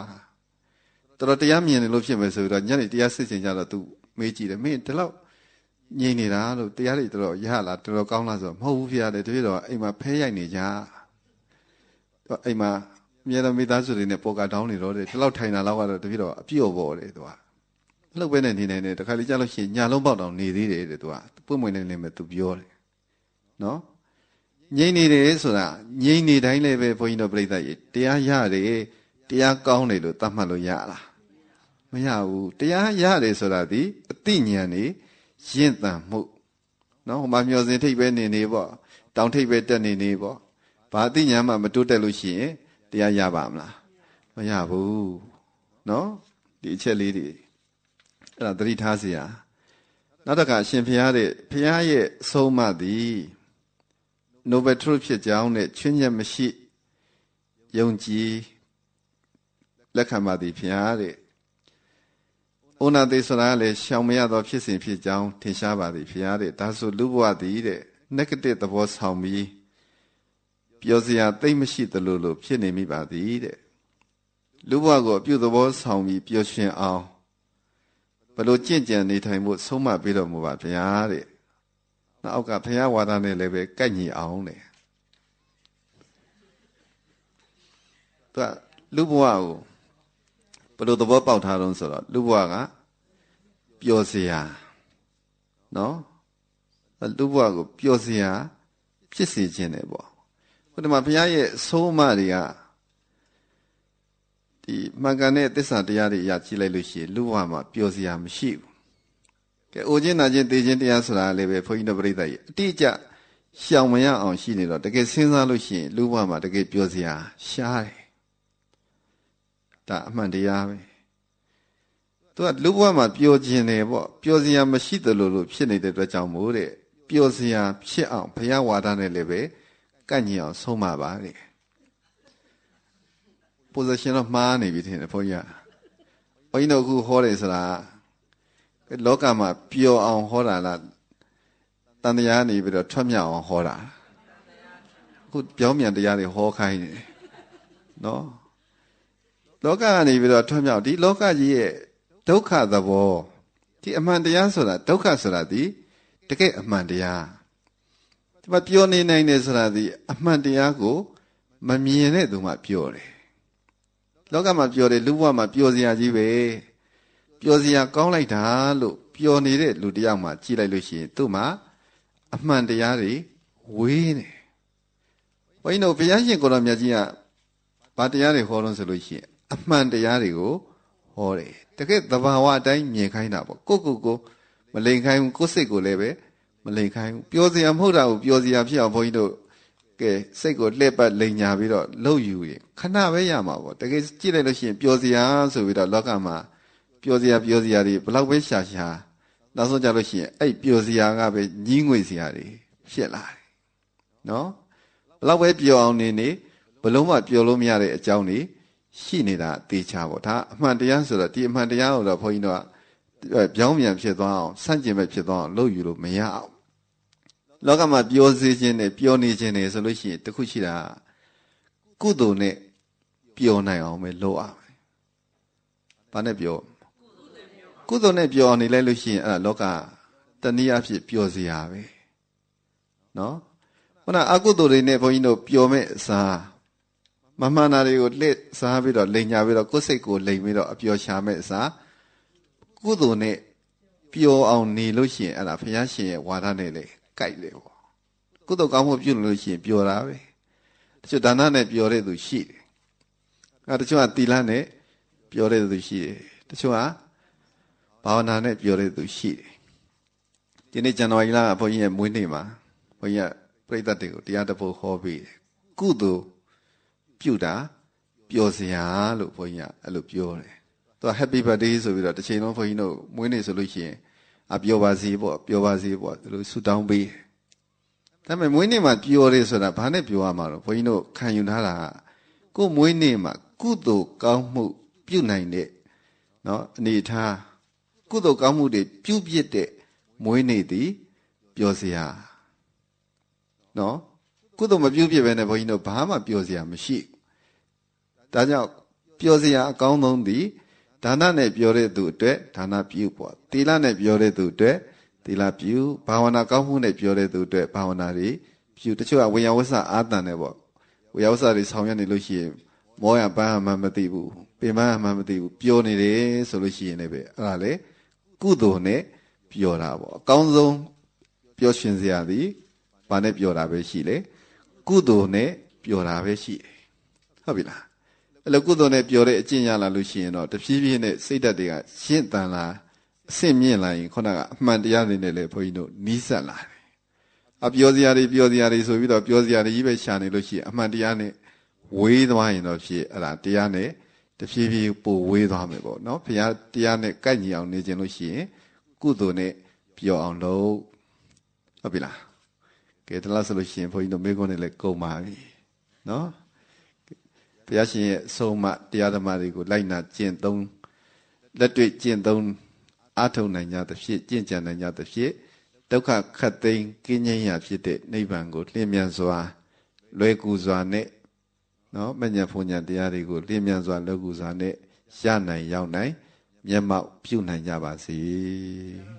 တော်တရားမြင်တယ်လို့ဖြစ်မယ်ဆိုတော့ညနေတရားစစ်ချင်ကြတော့သူမေးကြည့်တယ်မင်းဒီလောက်ငြိမ်နေတာလို့တရားတွေတော်ရလားတော်ကောင်းလားဆိုတော့မဟုတ်ဘူးဖရားလေတပြည့်တော့အိမ်မှာဖဲရိုက်နေကြ အိမ်မှာမြေတော်မိသားစုတွေနဲ့ပေါ်ကတောင်းနေတော့တယ်ဒီလောက်ထိုင်တာလောက်ကတော့တပြည့်တော့အပြည့်ပေါ်တယ်သူကလှုပ်ပဲနဲ့နေနေတယ်တခါလေကြာလို့ရှိရင်ညာလုံးပေါက်တောင်နေသေးတယ်တဲ့သူကပွင့်ပွင့်လင်းလင်းပဲသူပြောတယ်နော်ငြိမ့်နေတယ်ဆိုတာငြိမ့်နေတိုင်းလည်းပဲဘုန်းကြီးတို့ပြိဿကြီးတရားရတယ်တရားကောင်းတယ်လို့သတ်မှတ်လို့ရလားမရဘူးတရားရတယ်ဆိုတာဒီအသိဉာဏ်နေရင့်တန်မှုနော်ဟိုမှာမျောစင်ထိပ်ပဲနေနေပေါ့တောင်ထိပ်ပဲတက်နေနေပေါ့ဘာအသိဉာဏ်မှမတိုးတက်လို့ရှိရင်တရားရပါမလားမရဘူးနော်ဒီအချက်လေးတွေအဲ့ဒါသတိထားစီရနောက်တစ်ခါရှင်ဘုရားရဲ့အဆုံးအမသည်Noble Truth ဖြစ်ကြောင်းနဲ့ချွင်းချက်မရှိယုံကြည်လက်ခံပါသည်ဘုရားတဲ့ဩနာသိဆိုတာလည်းရှောင်မရသောဖြစ်စဉ်ဖြစ်ကြောင်းထင်ရှားပါသည်ဘုရားတဲ့ဒါဆိုလူဘဝသည်တဲ့ negative သဘောဆောင်ပြီးပျော်စရာသိမ့်မရှိသလိုလိုဖြစ်နေမိပါသည်တဲ့လူဘဝကိုအပြုသဘောဆောင်ပြီးပျော်ရွှင်အောင်ဘယ်လိုကြင့်ကြံနေထိုင်ဖို့ဆုံးမပေးတော်မူပါဘုရားတဲ့နောက်ကဘုရားဝါဒနဲ့လည်းပဲကိုက်ညီအောင်တဲ့သူကလူဘဝကိုဘယ်လိုသဘောပေါက်ထားတော့ဆိုတော့လူဘဝကပျော်စရာနော်လူဘဝကိုပျော်စရာဖြစ်စေခြင်းတယ်ပေါ့ဟိုဒီမှာဘုရားရဲ့အဆုံးအမတွေကဒီမှန်ကန်တဲ့သစ္စာတရားတွေအရာကြည့်လိုက်လို့ရှိရင်လူဘဝမှာပျော်စရာမရှိဘူးကဲအိုခြင်းနာခြင်းသိခြင်းတရားဆိုတာလည်းပဲဘုန်းကြီးတို့ပြိဿကြီးအတိအကျရှောင်မရအောင်ရှိနေတော့တကယ်စဉ်းစားလို့ရှိရင်လူဘဝမှာတကယ်ပျော်စရာရှားတယ်ဒါအမှန်တရားပဲသူကလူဘဝမှာပျော်ခြင်းတယ်ပေါ့ပျော်စရာမရှိသလိုလိုဖြစ်နေတဲ့အတွက်ကြောင့်မို့တဲ့ပျော်စရာဖြစ်အောင်ဘုရားဝါဒနဲ့လည်းပဲကန့်ညီအောင်ဆုံးမပါတဲ့ position တော့မှားနေပြီထင်တယ်ဘုန်းကြီးကဘုန်းကြီးတို့အခုဟောတယ်ဆိုတာလောကမှာပျော်အောင်ဟောတာလားတန်တရားနေပြီးတော့ထွက်မြောက်အောင်ဟောတာအခုပြောင်းပြန်တရားတွေဟောခိုင်းနေတယ်နော်လောကကနေပြီးတော့ထွက်မြောက်ဒီလောကကြီးရဲ့ဒုက္ခသဘောဒီအမှန်တရားဆိုတာဒုက္ခဆိုတာဒီတကယ်အမှန်တရားဒီမှာပြောနေနိုင်တယ်ဆိုတာဒီအမှန်တရားကိုမမြင်တဲ့သူမှပြောတယ်လောကမှာပြောတယ်လူဘဝမှာပြောစရာကြီးပဲပြောစရာကောင်းလိုက်တာလို့ပြောနေတဲ့လူတယောက်မှကြည့်လိုက်လို့ရှိရင်သူ့မှာအမှန်တရားတွေဝေးနေဘုန်းကြီးတို့ဘုရားရှင်ကိုယ်တော်မြတ်ကြီးကဘာတရားတွေဟောလို့ဆိုလို့ရှိရင်အမှန်တရားတွေကိုဟောတယ်တကယ်သဘာဝအတိုင်းမြင်ခိုင်းတာပေါ့ကိုမလိန်ခိုင်းဘူးကိုယ်စိတ်ကိုလည်းပဲမလိန်ခိုင်းဘူးပြောစရာမဟုတ်တာကိုပြောစရာဖြစ်အောင်ဘုန်းကြီးတို့ကဲစိတ်ကိုလှည့်ပတ်လိန်ညာပြီးတော့လှုပ်ယူရင်ခဏပဲရမှာပေါ့တကယ်ကြည့်လိုက်လို့ရှိရင်ပြောစရာဆိုပြီးတော့လောကမှာပြောစရာတွေဘယ်လောက်ပဲရှာနောက်ဆုံးကြလို့ရှိရင်အဲ့ပြောစရာကပဲညင်းငွေစရာတွေဖြစ်လာတယ်နော်ဘယ်လောက်ပဲပြောအောင်နေဘလုံးမပြောလို့မရတဲ့အကြောင်းတွေရှိနေတာသေချာပေါ့ဒါအမှန်တရားဆိုတော့ဒီအမှန်တရားကိုတော့ဘုန်းကြီးတို့ကပြောင်းပြန်ဖြစ်သွားအောင်ဆန့်ကျင်ဘက်ဖြစ်သွားအောင်လုပ်ယူလို့မရအောင်လောကမှာပြောစေခြင်းနဲ့ပြောနေခြင်းနဲ့ဆိုလို့ရှိရင်တခုရှိတာကုသိုလ်နဲ့ပြောနိုင်အောင်ပဲလုပ်ရမယ်ဘာနဲ့ပြောကုသိုလ်နဲ့ပြောနေလိုက်လို့ရှိရင်အဲ့ဒါလောကတနည်းအားဖြင့်ပြောစရာပဲနော်ခုနအကုသိုလ်တွေနဲ့ဘုန်းကြီးတို့ပြောမဲ့အစားမမှန်တာတွေကိုလက်စားပြီးတော့လိန်ညာပြီးတော့ကိုယ်စိတ်ကိုလိန်ပြီးတော့အပျော်ရှာမဲ့အစားကုသိုလ်နဲ့ပျော်အောင်နေလို့ရှိရင်အဲ့ဒါဘုရားရှင်ရဲ့ဝါဒနဲ့လေကြိုက်တယ်ပေါ့ကုသိုလ်ကောင်းမှုပြုလို့ရှိရင်ပျော်တာပဲတချို့ဒါနနဲ့ပျော်တဲ့သူရှိတယ်တချို့ကသီလနဲ့ပျော်တဲ့သူရှိတယ်တချို့ကဘာဝနာနဲ့ပျော်တဲ့သူရှိတယ်ဒီနေ့ဇန်နဝါရီလကဘုန်းကြီးရဲ့မွေးနေ့မှာဘုန်းကြီးကပရိသတ်တွေကိုတရားတစ်ပုဒ်ဟောပေးတယ်ကုသိုလ်ပြုတာပျော်စရာလို့ဘုန်းကြီးကအဲ့လိုပြောတယ်သူက happy birthday ဆိုပြီးတော့တစ်ချိန်လုံးဘုန်းကြီးတို့မွေးနေ့ဆိုလို့ရှိရင်ပျော်ပါစေပေါ့ပျော်ပါစေပေါ့ဒီလိုဆုတောင်းပေးတယ်ဒါပေမဲ့မွေးနေ့မှာပျော်တယ်ဆိုတာဘာနဲ့ပျော်ရမှာတော့ဘုန်းကြီးတို့ခံယူထားတာကိုယ်မွေးနေ့မှာကုသိုလ်ကောင်းမှုပြုနိုင်တဲ့နော်အနေထားကုသိုလ်ကောင်းမှုတွေပြုပြစ်တဲ့မွေးနေ့သည်ပျော်စရာနော်ကုသိုလ်မပြုပြစ်ပဲနဲ့ဘုန်းကြီးတို့ဘာမှပျော်စရာမရှိဒါကြောင့်ပျော်စရာအကောင်းဆုံးသည်ဒါနနဲ့ပြောတဲ့သူအတွက်ဒါနပြုပေါ့သီလနဲ့ပြောတဲ့သူအတွက်သီလပြုဘာဝနာကောင်းမှုနဲ့ပြောတဲ့သူအတွက်ဘာဝနာတွေပြုတချို့ကဝိညာဉ်ဝဆအာတန်နဲ့ပေါ့ ဝေယဝစာတွေဆောင်ရွက်နေလို့ရှိရင်မောရပန်းမှမသိဘူးပင်ပန်းမှမသိဘူးပျော်နေတယ်ဆိုလို့ရှိရင်လည်းပဲအဲ့ဒါလေကုသိုလ်နဲ့ပျော်တာပေါ့အကောင်းဆုံးပျော်ရွှင်စရာသည်ဘာနဲ့ပျော်တာပဲရှိလေကုသိုလ်နဲ့ပျော်တာပဲရှိတယ်ဟုတ်ပြီလားအဲ့လိုကုသိုလ်နဲ့ပျော်တဲ့အကျင့်ရလာလို့ရှိရင်တော့တဖြည်းဖြည်းနဲ့စိတ်ဓာတ်တွေကရှင်းတန်လာအဆင့်မြင့်လာရင်ခုနကအမှန်တရားတွေနဲ့လည်းဘုန်းကြီးတို့နီးစပ်လာတယ်အပြောစရာတွေပြောစရာတွေဆိုပြီးတော့ပြောစရာတွေကြီးပဲရှာနေလို့ရှိရင်အမှန်တရားနဲ့ဝေးသွားရင်တော့ဖြစ်အဲ့ဒါတရားနဲ့တဖြည်းဖြည်းပိုဝေးသွားမယ်ပေါ့နော်ဘုရားတရားနဲ့ကိုက်ညီအောင်နေခြင်းလို့ရှိရင်ကုသိုလ်နဲ့ပျော်အောင်လုပ်ဟုတ်ပြီလားကဲဒါလားဆိုလို့ရှိရင်ဘုန်းကြီးတို့မိကုန်းနဲ့လည်းကုန်ပါပြီနော်ဘုရားရှင်ရဲ့အဆုံးအမတရားဓမ္မတွေကိုလိုက်နာကျင့်သုံးလက်တွေ့ကျင့်သုံးအားထုတ်နိုင်ကြသဖြင့်ကျင့်ကြံနိုင်ကြသဖြင့်ဒုက္ခခတ်သိမ်းကင်းငြိမ်းရာဖြစ်တဲ့နိဗ္ဗာန်ကိုလျင်မြန်စွာလွယ်ကူစွာနဲ့နော်မဉ္ဇဉ်ဖုန်ဉ္ဇဉ်တရားတွေကိုလျင်မြန်စွာလွယ်ကူစွာနဲ့ရနိုင်ရောက်နိုင်မျက်မှောက်ပြုနိုင်ကြပါစေ